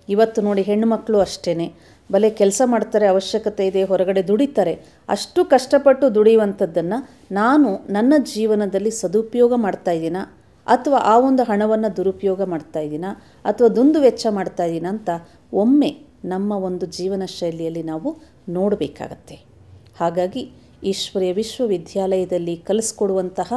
S1: ಇವತ್ತು ನೋಡಿ, ಹೆಣ್ಣುಮಕ್ಕಳು ಅಷ್ಟೇ, ಭಲೆ ಕೆಲಸ ಮಾಡ್ತಾರೆ, ಅವಶ್ಯಕತೆ ಇದೆ, ಹೊರಗಡೆ ದುಡಿತಾರೆ. ಅಷ್ಟು ಕಷ್ಟಪಟ್ಟು ದುಡಿಯುವಂಥದ್ದನ್ನು ನಾನು ನನ್ನ ಜೀವನದಲ್ಲಿ ಸದುಪಯೋಗ ಮಾಡ್ತಾಯಿದ್ದೀನಾ ಅಥವಾ ಆ ಒಂದು ಹಣವನ್ನು ದುರುಪಯೋಗ ಮಾಡ್ತಾಯಿದ್ದೀನಾ ಅಥವಾ ದುಂದು ವೆಚ್ಚ ಮಾಡ್ತಾಯಿದ್ದೀನಾ ಅಂತ ಒಮ್ಮೆ ನಮ್ಮ ಒಂದು ಜೀವನ ಶೈಲಿಯಲ್ಲಿ ನಾವು ನೋಡಬೇಕಾಗತ್ತೆ. ಹಾಗಾಗಿ ಈಶ್ವರೀಯ ವಿಶ್ವವಿದ್ಯಾಲಯದಲ್ಲಿ ಕಲಿಸ್ಕೊಡುವಂತಹ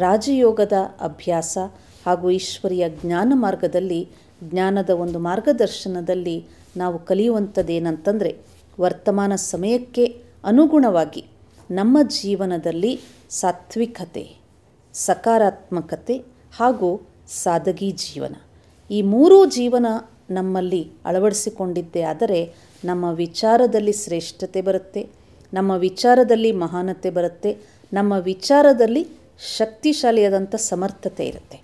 S1: ರಾಜಯೋಗದ ಅಭ್ಯಾಸ ಹಾಗೂ ಈಶ್ವರೀಯ ಜ್ಞಾನ ಮಾರ್ಗದಲ್ಲಿ ಜ್ಞಾನದ ಒಂದು ಮಾರ್ಗದರ್ಶನದಲ್ಲಿ ನಾವು ಕಲಿಯುವಂಥದ್ದೇನಂತಂದರೆ ವರ್ತಮಾನ ಸಮಯಕ್ಕೆ ಅನುಗುಣವಾಗಿ ನಮ್ಮ ಜೀವನದಲ್ಲಿ ಸಾತ್ವಿಕತೆ, ಸಕಾರಾತ್ಮಕತೆ ಹಾಗೂ ಸಾದಗಿ ಜೀವನ, ಈ ಮೂರೂ ಜೀವನ ನಮ್ಮಲ್ಲಿ ಅಳವಡಿಸಿಕೊಂಡಿದ್ದೇ ಆದರೆ ನಮ್ಮ ವಿಚಾರದಲ್ಲಿ ಶ್ರೇಷ್ಠತೆ ಬರುತ್ತೆ, ನಮ್ಮ ವಿಚಾರದಲ್ಲಿ ಮಹಾನತೆ ಬರುತ್ತೆ, ನಮ್ಮ ವಿಚಾರದಲ್ಲಿ ಶಕ್ತಿಶಾಲಿಯಾದಂಥ ಸಮರ್ಥತೆ ಇರುತ್ತೆ.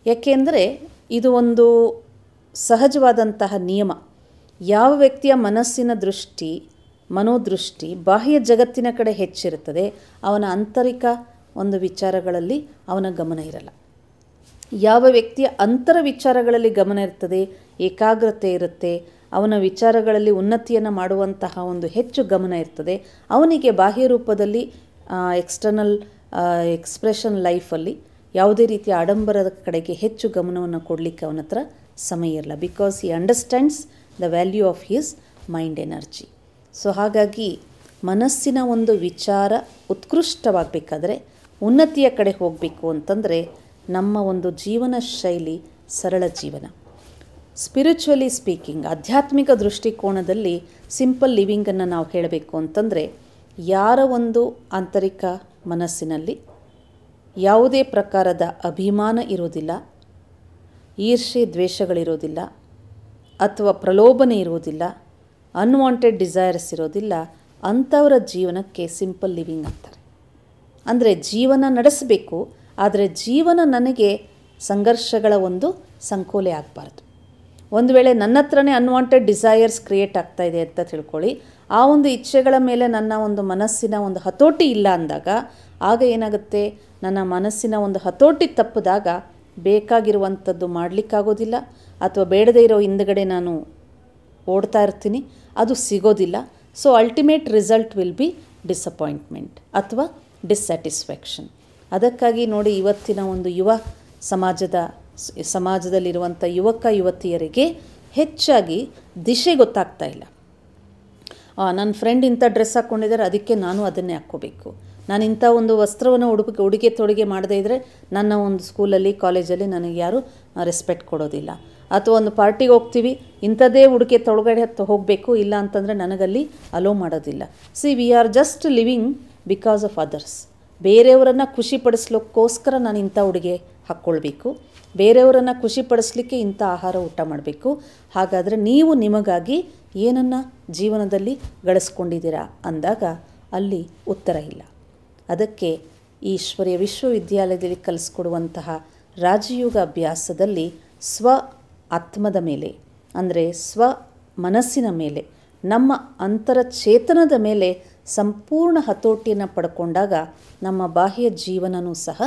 S1: ಯಾಕೆಂದರೆ ಇದು ಒಂದು ಸಹಜವಾದಂತಹ ನಿಯಮ. ಯಾವ ವ್ಯಕ್ತಿಯ ಮನಸ್ಸಿನ ದೃಷ್ಟಿ, ಮನೋದೃಷ್ಟಿ ಬಾಹ್ಯ ಜಗತ್ತಿನ ಕಡೆ ಹೆಚ್ಚಿರುತ್ತದೆ, ಅವನ ಆಂತರಿಕ ಒಂದು ವಿಚಾರಗಳಲ್ಲಿ ಅವನ ಗಮನ ಇರಲ್ಲ. ಯಾವ ವ್ಯಕ್ತಿಯ ಅಂತರ ವಿಚಾರಗಳಲ್ಲಿ ಗಮನ ಇರ್ತದೆ, ಏಕಾಗ್ರತೆ ಇರುತ್ತೆ, ಅವನ ವಿಚಾರಗಳಲ್ಲಿ ಉನ್ನತಿಯನ್ನು ಮಾಡುವಂತಹ ಒಂದು ಹೆಚ್ಚು ಗಮನ ಇರ್ತದೆ, ಅವನಿಗೆ ಬಾಹ್ಯ ರೂಪದಲ್ಲಿ ಎಕ್ಸ್ಟರ್ನಲ್ ಎಕ್ಸ್ಪ್ರೆಷನ್ ಲೈಫಲ್ಲಿ ಯಾವುದೇ ರೀತಿಯ ಆಡಂಬರದ ಕಡೆಗೆ ಹೆಚ್ಚು ಗಮನವನ್ನು ಕೊಡಲಿಕ್ಕೆ ಅವನ ಹತ್ರ ಸಮಯ ಇರಲ್ಲ. Because he understands the value of his mind energy. So ಹಾಗಾಗಿ ಮನಸ್ಸಿನ ಒಂದು ವಿಚಾರ ಉತ್ಕೃಷ್ಟವಾಗಬೇಕಾದ್ರೆ, ಉನ್ನತಿಯ ಕಡೆ ಹೋಗಬೇಕು ಅಂತಂದರೆ ನಮ್ಮ ಒಂದು ಜೀವನ ಶೈಲಿ ಸರಳ ಜೀವನ. ಸ್ಪಿರಿಚುವಲಿ ಸ್ಪೀಕಿಂಗ್, ಆಧ್ಯಾತ್ಮಿಕ ದೃಷ್ಟಿಕೋನದಲ್ಲಿ ಸಿಂಪಲ್ ಲಿವಿಂಗನ್ನು ನಾವು ಹೇಳಬೇಕು ಅಂತಂದರೆ, ಯಾರ ಒಂದು ಆಂತರಿಕ ಮನಸ್ಸಿನಲ್ಲಿ ಯಾವುದೇ ಪ್ರಕಾರದ ಅಭಿಮಾನ ಇರೋದಿಲ್ಲ, ಈರ್ಷೆ ದ್ವೇಷಗಳಿರೋದಿಲ್ಲ, ಅಥವಾ ಪ್ರಲೋಭನೆ ಇರೋದಿಲ್ಲ, ಅನ್ವಾಂಟೆಡ್ ಡಿಸೈರ್ಸ್ ಇರೋದಿಲ್ಲ, ಅಂಥವರ ಜೀವನಕ್ಕೆ ಸಿಂಪಲ್ ಲಿವಿಂಗ್ ಅಂತಾರೆ. ಅಂದರೆ ಜೀವನ ನಡೆಸಬೇಕು, ಆದರೆ ಜೀವನ ನನಗೆ ಸಂಘರ್ಷಗಳ ಒಂದು ಸಂಕೋಲೆ ಆಗಬಾರ್ದು. ಒಂದು ವೇಳೆ ನನ್ನ ಹತ್ರನೇ ಅನ್ವಾಂಟೆಡ್ ಡಿಸೈರ್ಸ್ ಕ್ರಿಯೇಟ್ ಆಗ್ತಾಯಿದೆ ಅಂತ ತಿಳ್ಕೊಳ್ಳಿ, ಆ ಒಂದು ಇಚ್ಛೆಗಳ ಮೇಲೆ ನನ್ನ ಒಂದು ಮನಸ್ಸಿನ ಒಂದು ಹತೋಟಿ ಇಲ್ಲ ಅಂದಾಗ ಆಗ ಏನಾಗುತ್ತೆ, ನನ್ನ ಮನಸ್ಸಿನ ಒಂದು ಹತೋಟಿ ತಪ್ಪಿದಾಗ ಬೇಕಾಗಿರುವಂಥದ್ದು ಮಾಡಲಿಕ್ಕಾಗೋದಿಲ್ಲ, ಅಥವಾ ಬೇಡದೇ ಇರೋ ಹಿಂದುಗಡೆ ನಾನು ಓಡ್ತಾ ಇರ್ತೀನಿ, ಅದು ಸಿಗೋದಿಲ್ಲ. So ultimate result will B disappointment ಅಥವಾ ಡಿಸ್ಸ್ಯಾಟಿಸ್ಫ್ಯಾಕ್ಷನ್. ಅದಕ್ಕಾಗಿ ನೋಡಿ, ಇವತ್ತಿನ ಒಂದು ಸಮಾಜದಲ್ಲಿರುವಂಥ ಯುವಕ ಯುವತಿಯರಿಗೆ ಹೆಚ್ಚಾಗಿ ದಿಶೆ ಗೊತ್ತಾಗ್ತಾ ಇಲ್ಲ. ನನ್ನ ಫ್ರೆಂಡ್ ಇಂಥ ಡ್ರೆಸ್ ಹಾಕ್ಕೊಂಡಿದ್ದಾರೆ, ಅದಕ್ಕೆ ನಾನು ಅದನ್ನೇ ಹಾಕ್ಕೋಬೇಕು, ನಾನು ಇಂಥ ಒಂದು ವಸ್ತ್ರವನ್ನು ಉಡುಗೆ ತೊಡುಗೆ ಮಾಡದೇ ಇದ್ದರೆ ನನ್ನ ಒಂದು ಸ್ಕೂಲಲ್ಲಿ ಕಾಲೇಜಲ್ಲಿ ನನಗೆ ಯಾರೂ ರೆಸ್ಪೆಕ್ಟ್ ಕೊಡೋದಿಲ್ಲ. ಅಥವಾ ಒಂದು ಪಾರ್ಟಿಗೆ ಹೋಗ್ತೀವಿ, ಇಂಥದ್ದೇ ಉಡುಗೆ ತೊಳಗಡೆ ಹೋಗಬೇಕು, ಇಲ್ಲ ಅಂತಂದರೆ ನನಗಲ್ಲಿ ಅಲೋ ಮಾಡೋದಿಲ್ಲ. C, we are just living because of others. ಬೇರೆಯವರನ್ನು ಖುಷಿಪಡಿಸ್ಲಿಕ್ಕೋಸ್ಕರ ನಾನು ಇಂಥ ಉಡುಗೆ ಹಾಕ್ಕೊಳ್ಬೇಕು, ಬೇರೆಯವರನ್ನು ಖುಷಿಪಡಿಸ್ಲಿಕ್ಕೆ ಇಂಥ ಆಹಾರ ಊಟ ಮಾಡಬೇಕು. ಹಾಗಾದರೆ ನೀವು ನಿಮಗಾಗಿ ಏನನ್ನು ಜೀವನದಲ್ಲಿ ಗಳಿಸ್ಕೊಂಡಿದ್ದೀರಾ ಅಂದಾಗ ಅಲ್ಲಿ ಉತ್ತರ ಇಲ್ಲ. ಅದಕ್ಕೆ ಈಶ್ವರೀಯ ವಿಶ್ವವಿದ್ಯಾಲಯದಲ್ಲಿ ಕಲಿಸ್ಕೊಡುವಂತಹ ರಾಜಯೋಗ ಅಭ್ಯಾಸದಲ್ಲಿ ಸ್ವ ಆತ್ಮದ ಮೇಲೆ, ಅಂದರೆ ಸ್ವ ಮನಸ್ಸಿನ ಮೇಲೆ, ನಮ್ಮ ಅಂತರಚೇತನದ ಮೇಲೆ ಸಂಪೂರ್ಣ ಹತೋಟಿಯನ್ನು ಪಡ್ಕೊಂಡಾಗ ನಮ್ಮ ಬಾಹ್ಯ ಜೀವನವೂ ಸಹ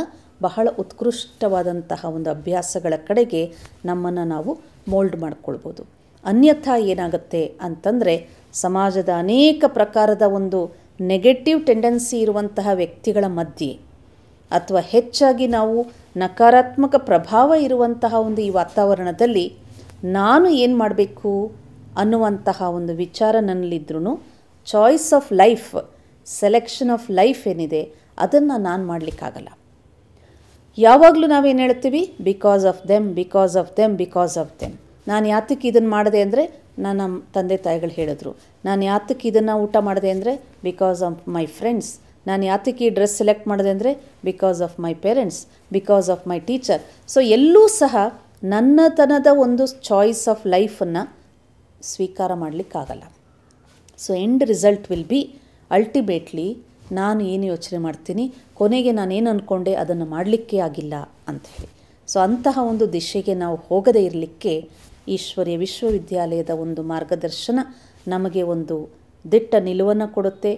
S1: ಬಹಳ ಉತ್ಕೃಷ್ಟವಾದಂತಹ ಒಂದು ಅಭ್ಯಾಸಗಳ ಕಡೆಗೆ ನಮ್ಮನ್ನು ನಾವು ಮೋಲ್ಡ್ ಮಾಡ್ಕೊಳ್ಬೋದು. ಅನ್ಯಥಾ ಏನಾಗುತ್ತೆ ಅಂತಂದರೆ, ಸಮಾಜದ ಅನೇಕ ಪ್ರಕಾರದ ಒಂದು ನೆಗೆಟಿವ್ ಟೆಂಡೆನ್ಸಿ ಇರುವಂತಹ ವ್ಯಕ್ತಿಗಳ ಮಧ್ಯೆ ಅಥವಾ ಹೆಚ್ಚಾಗಿ ನಾವು ನಕಾರಾತ್ಮಕ ಪ್ರಭಾವ ಇರುವಂತಹ ಒಂದು ಈ ವಾತಾವರಣದಲ್ಲಿ ನಾನು ಏನು ಮಾಡಬೇಕು ಅನ್ನುವಂತಹ ಒಂದು ವಿಚಾರ ನನ್ನಲ್ಲಿದ್ರೂ choice of life, selection of life ಏನಿದೆ ಅದನ್ನು ನಾನು ಮಾಡಲಿಕ್ಕಾಗಲ್ಲ. ಯಾವಾಗಲೂ ನಾವೇನು ಹೇಳ್ತೀವಿ, because of them, because of them, because of them. ನಾನು ಯಾತಕ್ಕೆ ಇದನ್ನು ಮಾಡಿದೆ ಅಂದರೆ ನನ್ನ ತಂದೆ ತಾಯಿಗಳು ಹೇಳಿದ್ರು. ನಾನು ಯಾತಕ್ಕೆ ಇದನ್ನು ಊಟ ಮಾಡಿದೆ ಅಂದರೆ ಬಿಕಾಸ್ ಆಫ್ ಮೈ ಫ್ರೆಂಡ್ಸ್. ನಾನು ಯಾತಕ್ಕೆ ಈ ಡ್ರೆಸ್ ಸೆಲೆಕ್ಟ್ ಮಾಡಿದೆ ಅಂದರೆ because of my parents, because of my teacher. So ಎಲ್ಲೂ ಸಹ ನನ್ನತನದ ಒಂದು ಚಾಯ್ಸ್ ಆಫ್ ಲೈಫನ್ನು ಸ್ವೀಕಾರ ಮಾಡಲಿಕ್ಕಾಗಲ್ಲ. So end result will be ultimately ನಾನು ಏನು ಯೋಚನೆ ಮಾಡ್ತೀನಿ, ಕೊನೆಗೆ ನಾನೇನು ಅಂದ್ಕೊಂಡೆ ಅದನ್ನು ಮಾಡಲಿಕ್ಕೆ ಆಗಿಲ್ಲ ಅಂಥೇಳಿ. ಸೊ ಅಂತಹ ಒಂದು ದಿಶೆಗೆ ನಾವು ಹೋಗದೇ ಇರಲಿಕ್ಕೆ ಈಶ್ವರೀಯ ವಿಶ್ವವಿದ್ಯಾಲಯದ ಒಂದು ಮಾರ್ಗದರ್ಶನ ನಮಗೆ ಒಂದು ದಿಟ್ಟ ನಿಲುವನ್ನು ಕೊಡುತ್ತೆ,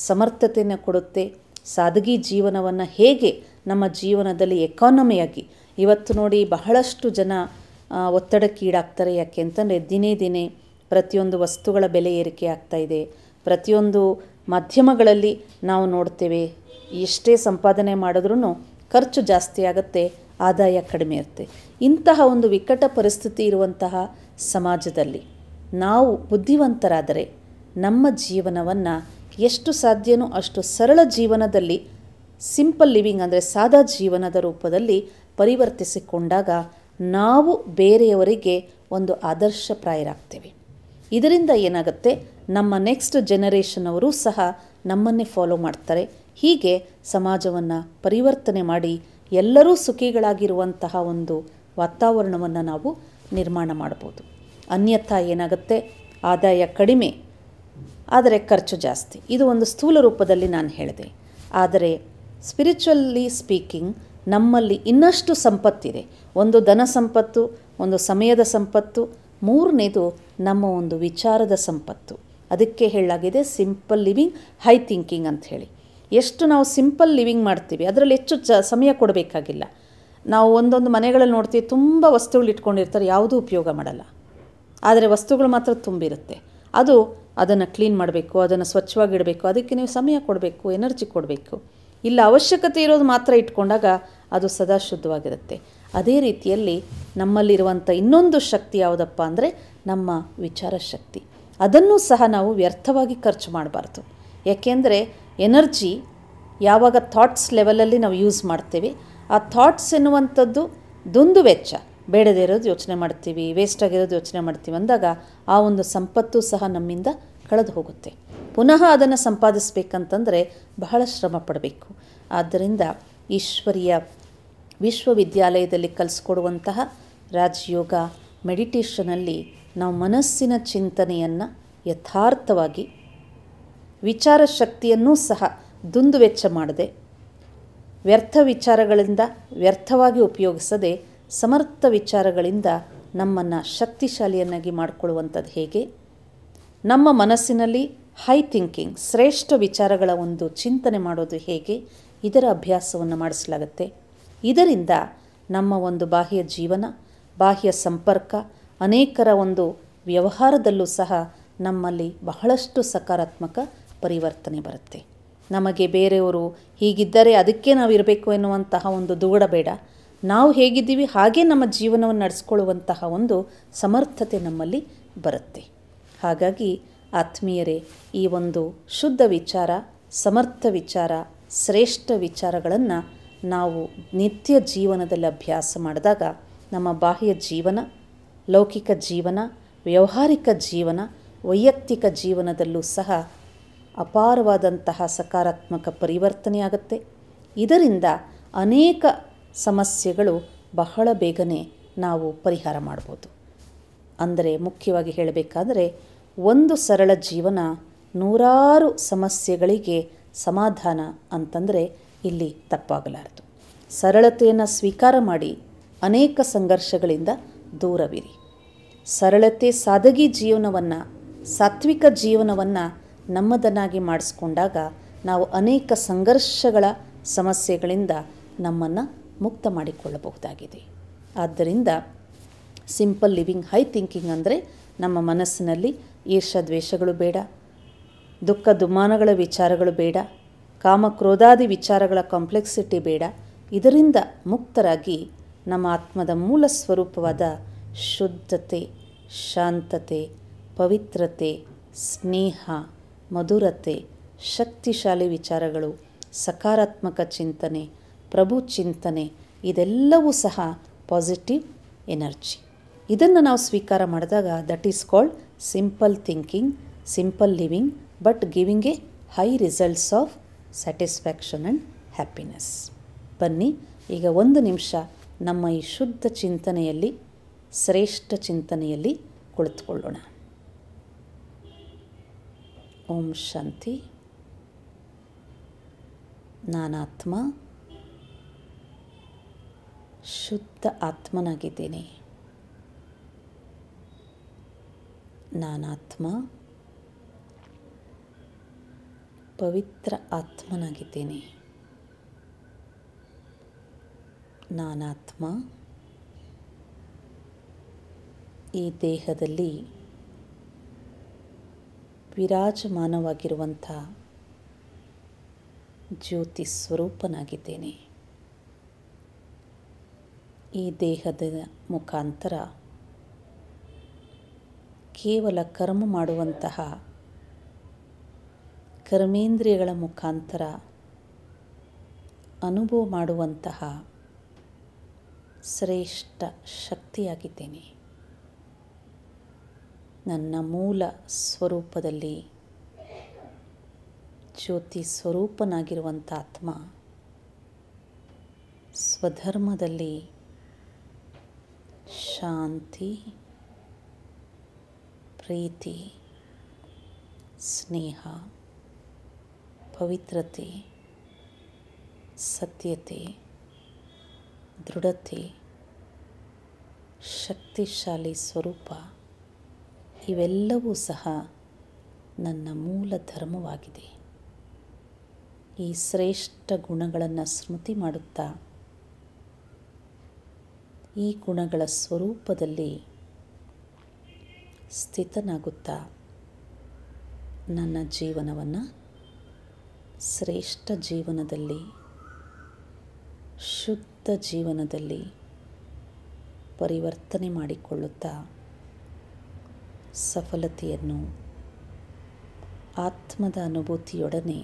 S1: ಸಮರ್ಥತೆಯನ್ನು ಕೊಡುತ್ತೆ. ಸಾದಗಿ ಜೀವನವನ್ನು ಹೇಗೆ ನಮ್ಮ ಜೀವನದಲ್ಲಿ ಎಕಾನಮಿಯಾಗಿ, ಇವತ್ತು ನೋಡಿ ಬಹಳಷ್ಟು ಜನ ಒತ್ತಡಕ್ಕೀಡಾಗ್ತಾರೆ. ಯಾಕೆ ಅಂತಂದರೆ ದಿನೇ ದಿನೇ ಪ್ರತಿಯೊಂದು ವಸ್ತುಗಳ ಬೆಲೆ ಏರಿಕೆ ಆಗ್ತಾಯಿದೆ. ಪ್ರತಿಯೊಂದು ಮಾಧ್ಯಮಗಳಲ್ಲಿ ನಾವು ನೋಡ್ತೇವೆ, ಎಷ್ಟೇ ಸಂಪಾದನೆ ಮಾಡಿದ್ರೂ ಖರ್ಚು ಜಾಸ್ತಿ ಆಗುತ್ತೆ, ಆದಾಯ ಕಡಿಮೆ ಇರುತ್ತೆ. ಇಂತಹ ಒಂದು ವಿಕಟ ಪರಿಸ್ಥಿತಿ ಇರುವಂತಹ ಸಮಾಜದಲ್ಲಿ ನಾವು ಬುದ್ಧಿವಂತರಾದರೆ ನಮ್ಮ ಜೀವನವನ್ನು ಎಷ್ಟು ಸಾಧ್ಯನೋ ಅಷ್ಟು ಸರಳ ಜೀವನದಲ್ಲಿ, ಸಿಂಪಲ್ ಲಿವಿಂಗ್ ಅಂದರೆ ಸಾದಾ ಜೀವನದ ರೂಪದಲ್ಲಿ ಪರಿವರ್ತಿಸಿಕೊಂಡಾಗ ನಾವು ಬೇರೆಯವರಿಗೆ ಒಂದು ಆದರ್ಶಪ್ರಾಯರಾಗ್ತೇವೆ. ಇದರಿಂದ ಏನಾಗುತ್ತೆ, ನಮ್ಮ ನೆಕ್ಸ್ಟ್ ಜನರೇಷನ್ ಅವರು ಸಹ ನಮ್ಮನ್ನೇ ಫಾಲೋ ಮಾಡ್ತಾರೆ. ಹೀಗೆ ಸಮಾಜವನ್ನು ಪರಿವರ್ತನೆ ಮಾಡಿ ಎಲ್ಲರೂ ಸುಖಿಗಳಾಗಿರುವಂತಹ ಒಂದು ವಾತಾವರಣವನ್ನು ನಾವು ನಿರ್ಮಾಣ ಮಾಡ್ಬೋದು. ಅನ್ಯಥಾ ಏನಾಗುತ್ತೆ, ಆದಾಯ ಕಡಿಮೆ ಆದರೆ ಖರ್ಚು ಜಾಸ್ತಿ. ಇದು ಒಂದು ಸ್ಥೂಲ ರೂಪದಲ್ಲಿ ನಾನು ಹೇಳಿದೆ. ಆದರೆ ಸ್ಪಿರಿಚುವಲಿ ಸ್ಪೀಕಿಂಗ್ ನಮ್ಮಲ್ಲಿ ಇನ್ನಷ್ಟು ಸಂಪತ್ತಿದೆ. ಒಂದು ಧನ ಸಂಪತ್ತು, ಒಂದು ಸಮಯದ ಸಂಪತ್ತು, ಮೂರನೇದು ನಮ್ಮ ಒಂದು ವಿಚಾರದ ಸಂಪತ್ತು. ಅದಕ್ಕೆ ಹೇಳಲಾಗಿದೆ ಸಿಂಪಲ್ ಲಿವಿಂಗ್, ಹೈ ಥಿಂಕಿಂಗ್ ಅಂತ ಹೇಳಿ. ಎಷ್ಟು ನಾವು ಸಿಂಪಲ್ ಲಿವಿಂಗ್ ಮಾಡ್ತೀವಿ ಅದರಲ್ಲಿ ಹೆಚ್ಚು ಸಮಯ ಕೊಡಬೇಕಾಗಿಲ್ಲ. ನಾವು ಒಂದೊಂದು ಮನೆಗಳಲ್ಲಿ ನೋಡ್ತೀವಿ, ತುಂಬ ವಸ್ತುಗಳು ಇಟ್ಕೊಂಡಿರ್ತಾರೆ, ಯಾವುದೂ ಉಪಯೋಗ ಮಾಡಲ್ಲ. ಆದರೆ ವಸ್ತುಗಳು ಮಾತ್ರ ತುಂಬಿರುತ್ತೆ. ಅದನ್ನು ಕ್ಲೀನ್ ಮಾಡಬೇಕು, ಅದನ್ನು ಸ್ವಚ್ಛವಾಗಿಡಬೇಕು, ಅದಕ್ಕೆ ನೀವು ಸಮಯ ಕೊಡಬೇಕು, ಎನರ್ಜಿ ಕೊಡಬೇಕು. ಇಲ್ಲ ಅವಶ್ಯಕತೆ ಇರೋದು ಮಾತ್ರ ಇಟ್ಕೊಂಡಾಗ ಅದು ಸದಾ ಶುದ್ಧವಾಗಿರುತ್ತೆ. ಅದೇ ರೀತಿಯಲ್ಲಿ ನಮ್ಮಲ್ಲಿರುವಂಥ ಇನ್ನೊಂದು ಶಕ್ತಿ ಯಾವುದಪ್ಪ ಅಂದರೆ ನಮ್ಮ ವಿಚಾರ ಶಕ್ತಿ. ಅದನ್ನು ಸಹ ನಾವು ವ್ಯರ್ಥವಾಗಿ ಖರ್ಚು ಮಾಡಬಾರ್ದು. ಯಾಕೆಂದರೆ ಎನರ್ಜಿ ಯಾವಾಗ ಥಾಟ್ಸ್ ಲೆವೆಲಲ್ಲಿ ನಾವು ಯೂಸ್ ಮಾಡ್ತೇವೆ, ಆ ಥಾಟ್ಸ್ ಎನ್ನುವಂಥದ್ದು ದುಂದು ವೆಚ್ಚ. ಬೇಡದೇ ಇರೋದು ಯೋಚನೆ ಮಾಡ್ತೀವಿ, ವೇಸ್ಟ್ ಆಗಿರೋದು ಯೋಚನೆ ಮಾಡ್ತೀವಿ ಅಂದಾಗ ಆ ಒಂದು ಸಂಪತ್ತು ಸಹ ನಮ್ಮಿಂದ ಕಳೆದು ಹೋಗುತ್ತೆ. ಪುನಃ ಅದನ್ನು ಸಂಪಾದಿಸಬೇಕಂತಂದರೆ ಬಹಳ ಶ್ರಮ ಪಡಬೇಕು. ಆದ್ದರಿಂದ ಈಶ್ವರೀಯ ವಿಶ್ವವಿದ್ಯಾಲಯದಲ್ಲಿ ಕಲಿಸ್ಕೊಡುವಂತಹ ರಾಜಯೋಗ ಮೆಡಿಟೇಷನಲ್ಲಿ ನಾವು ಮನಸ್ಸಿನ ಚಿಂತನೆಯನ್ನು ಯಥಾರ್ಥವಾಗಿ, ವಿಚಾರ ಶಕ್ತಿಯನ್ನೂ ಸಹ ದುಂದು ವೆಚ್ಚ ಮಾಡದೆ, ವ್ಯರ್ಥ ವಿಚಾರಗಳಿಂದ ವ್ಯರ್ಥವಾಗಿ ಉಪಯೋಗಿಸದೆ ಸಮರ್ಥ ವಿಚಾರಗಳಿಂದ ನಮ್ಮನ್ನು ಶಕ್ತಿಶಾಲಿಯನ್ನಾಗಿ ಮಾಡಿಕೊಳ್ಳುವಂಥದ್ದು ಹೇಗೆ, ನಮ್ಮ ಮನಸ್ಸಿನಲ್ಲಿ ಹೈ ಥಿಂಕಿಂಗ್, ಶ್ರೇಷ್ಠ ವಿಚಾರಗಳ ಒಂದು ಚಿಂತನೆ ಮಾಡೋದು ಹೇಗೆ, ಇದರ ಅಭ್ಯಾಸವನ್ನು ಮಾಡಿಸಲಾಗುತ್ತೆ. ಇದರಿಂದ ನಮ್ಮ ಒಂದು ಬಾಹ್ಯ ಜೀವನ, ಬಾಹ್ಯ ಸಂಪರ್ಕ, ಅನೇಕರ ಒಂದು ವ್ಯವಹಾರದಲ್ಲೂ ಸಹ ನಮ್ಮಲ್ಲಿ ಬಹಳಷ್ಟು ಸಕಾರಾತ್ಮಕ ಪರಿವರ್ತನೆ ಬರುತ್ತೆ. ನಮಗೆ ಬೇರೆಯವರು ಹೀಗಿದ್ದರೆ ಅದಕ್ಕೆ ನಾವು ಇರಬೇಕು ಎನ್ನುವಂತಹ ಒಂದು ದುಗುಡ ಬೇಡ. ನಾವು ಹೇಗಿದ್ದೀವಿ ಹಾಗೆ ನಮ್ಮ ಜೀವನವನ್ನು ನಡೆಸ್ಕೊಳ್ಳುವಂತಹ ಒಂದು ಸಮರ್ಥತೆ ನಮ್ಮಲ್ಲಿ ಬರುತ್ತೆ. ಹಾಗಾಗಿ ಆತ್ಮೀಯರೇ, ಈ ಒಂದು ಶುದ್ಧ ವಿಚಾರ, ಸಮರ್ಥ ವಿಚಾರ, ಶ್ರೇಷ್ಠ ವಿಚಾರಗಳನ್ನು ನಾವು ನಿತ್ಯ ಜೀವನದಲ್ಲಿ ಅಭ್ಯಾಸ ಮಾಡಿದಾಗ ನಮ್ಮ ಬಾಹ್ಯ ಜೀವನ, ಲೌಕಿಕ ಜೀವನ, ವ್ಯಾವಹಾರಿಕ ಜೀವನ, ವೈಯಕ್ತಿಕ ಜೀವನದಲ್ಲೂ ಸಹ ಅಪಾರವಾದಂತಹ ಸಕಾರಾತ್ಮಕ ಪರಿವರ್ತನೆಯಾಗುತ್ತೆ. ಇದರಿಂದ ಅನೇಕ ಸಮಸ್ಯೆಗಳು ಬಹಳ ಬೇಗನೆ ನಾವು ಪರಿಹಾರ ಮಾಡ್ಬೋದು. ಅಂದರೆ ಮುಖ್ಯವಾಗಿ ಹೇಳಬೇಕಾದರೆ, ಒಂದು ಸರಳ ಜೀವನ ನೂರಾರು ಸಮಸ್ಯೆಗಳಿಗೆ ಸಮಾಧಾನ ಅಂತಂದರೆ ಇಲ್ಲಿ ತಪ್ಪಾಗಲಾರದು. ಸರಳತೆಯನ್ನು ಸ್ವೀಕಾರ ಮಾಡಿ ಅನೇಕ ಸಂಘರ್ಷಗಳಿಂದ ದೂರವಿರಿ. ಸರಳತೆ ಸಾದಗಿ ಜೀವನವನ್ನು, ಸಾತ್ವಿಕ ಜೀವನವನ್ನು ನಮ್ಮದನ್ನಾಗಿ ಮಾಡಿಸ್ಕೊಂಡಾಗ ನಾವು ಅನೇಕ ಸಂಘರ್ಷಗಳ ಸಮಸ್ಯೆಗಳಿಂದ ನಮ್ಮನ್ನು ಮುಕ್ತ ಮಾಡಿಕೊಳ್ಳಬಹುದಾಗಿದೆ. ಆದ್ದರಿಂದ ಸಿಂಪಲ್ ಲಿವಿಂಗ್ ಹೈ ಥಿಂಕಿಂಗ್ ಅಂದರೆ ನಮ್ಮ ಮನಸ್ಸಿನಲ್ಲಿ ಈರ್ಷ್ಯಾದ್ವೇಷಗಳು ಬೇಡ, ದುಃಖ ದುಮ್ಮಾನಗಳ ವಿಚಾರಗಳು ಬೇಡ, ಕಾಮಕ್ರೋಧಾದಿ ವಿಚಾರಗಳ ಕಾಂಪ್ಲೆಕ್ಸಿಟಿ ಬೇಡ. ಇದರಿಂದ ಮುಕ್ತರಾಗಿ ನಮ್ಮ ಆತ್ಮದ ಮೂಲ ಸ್ವರೂಪವಾದ ಶುದ್ಧತೆ, ಶಾಂತತೆ, ಪವಿತ್ರತೆ, ಸ್ನೇಹ, ಮಧುರತೆ, ಶಕ್ತಿಶಾಲಿ ವಿಚಾರಗಳು, ಸಕಾರಾತ್ಮಕ ಚಿಂತನೆ, ಪ್ರಭು ಚಿಂತನೆ, ಇದೆಲ್ಲವೂ ಸಹ ಪಾಸಿಟಿವ್ ಎನರ್ಜಿ. ಇದನ್ನು ನಾವು ಸ್ವೀಕಾರ ಮಾಡಿದಾಗ that is called simple thinking, simple living, but giving A high results of satisfaction and happiness. ಬನ್ನಿ ಈಗ 1 ನಿಮಿಷ ನಮ್ಮ ಈ ಶುದ್ಧ ಚಿಂತನೆಯಲ್ಲಿ, ಶ್ರೇಷ್ಠ ಚಿಂತನೆಯಲ್ಲಿ ಕುಳಿತುಕೊಳ್ಳೋಣ. ಓಂ ಶಾಂತಿ. ನಾನಾತ್ಮ ಶುದ್ಧ ಆತ್ಮನಾಗಿದ್ದೇನೆ. ನಾನಾತ್ಮ ಪವಿತ್ರ ಆತ್ಮನಾಗಿದ್ದೇನೆ. ನಾನಾತ್ಮ ಈ ದೇಹದಲ್ಲಿ ವಿರಾಜಮಾನವಾಗಿರುವಂಥ ಜ್ಯೋತಿ ಸ್ವರೂಪನಾಗಿದ್ದೇನೆ. ಈ ದೇಹದ ಮುಖಾಂತರ ಕೇವಲ ಕರ್ಮ ಮಾಡುವಂತಹ ಕರ್ಮೇಂದ್ರಿಯಗಳ ಮುಖಾಂತರ ಅನುಭವ ಮಾಡುವಂತಹ ಶ್ರೇಷ್ಠ ಶಕ್ತಿಯಾಗಿದ್ದೇನೆ. ನನ್ನ ಮೂಲ ಸ್ವರೂಪದಲ್ಲಿ ಜ್ಯೋತಿ ಸ್ವರೂಪನಾಗಿರುವಂಥ ಆತ್ಮ ಸ್ವಧರ್ಮದಲ್ಲಿ ಶಾಂತಿ, ಪ್ರೀತಿ, ಸ್ನೇಹ, ಪವಿತ್ರತೆ, ಸತ್ಯತೆ, ದೃಢತೆ, ಶಕ್ತಿಶಾಲಿ ಸ್ವರೂಪ ಇವೆಲ್ಲವೂ ಸಹ ನನ್ನ ಮೂಲ ಧರ್ಮವಾಗಿದೆ. ಈ ಶ್ರೇಷ್ಠ ಗುಣಗಳನ್ನು ಸ್ಮೃತಿ ಮಾಡುತ್ತಾ ಈ ಗುಣಗಳ ಸ್ವರೂಪದಲ್ಲಿ ಸ್ಥಿತನಾಗುತ್ತಾ ನನ್ನ ಜೀವನವನ್ನು ಶ್ರೇಷ್ಠ ಜೀವನದಲ್ಲಿ, ಶುದ್ಧ ಜೀವನದಲ್ಲಿ ಪರಿವರ್ತನೆ ಮಾಡಿಕೊಳ್ಳುತ್ತಾ ಸಫಲತೆಯನ್ನು ಆತ್ಮದ ಅನುಭೂತಿಯೊಡನೆ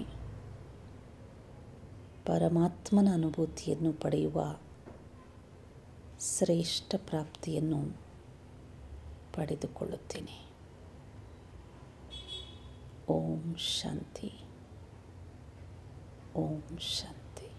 S1: ಪರಮಾತ್ಮನ ಅನುಭೂತಿಯನ್ನು ಪಡೆಯುವ ಶ್ರೇಷ್ಠ ಪ್ರಾಪ್ತಿಯನ್ನು ಪಡೆದುಕೊಳ್ಳುತ್ತೇನೆ. ಓಂ ಶಾಂತಿ. ಓಂ ಶಾಂತಿ.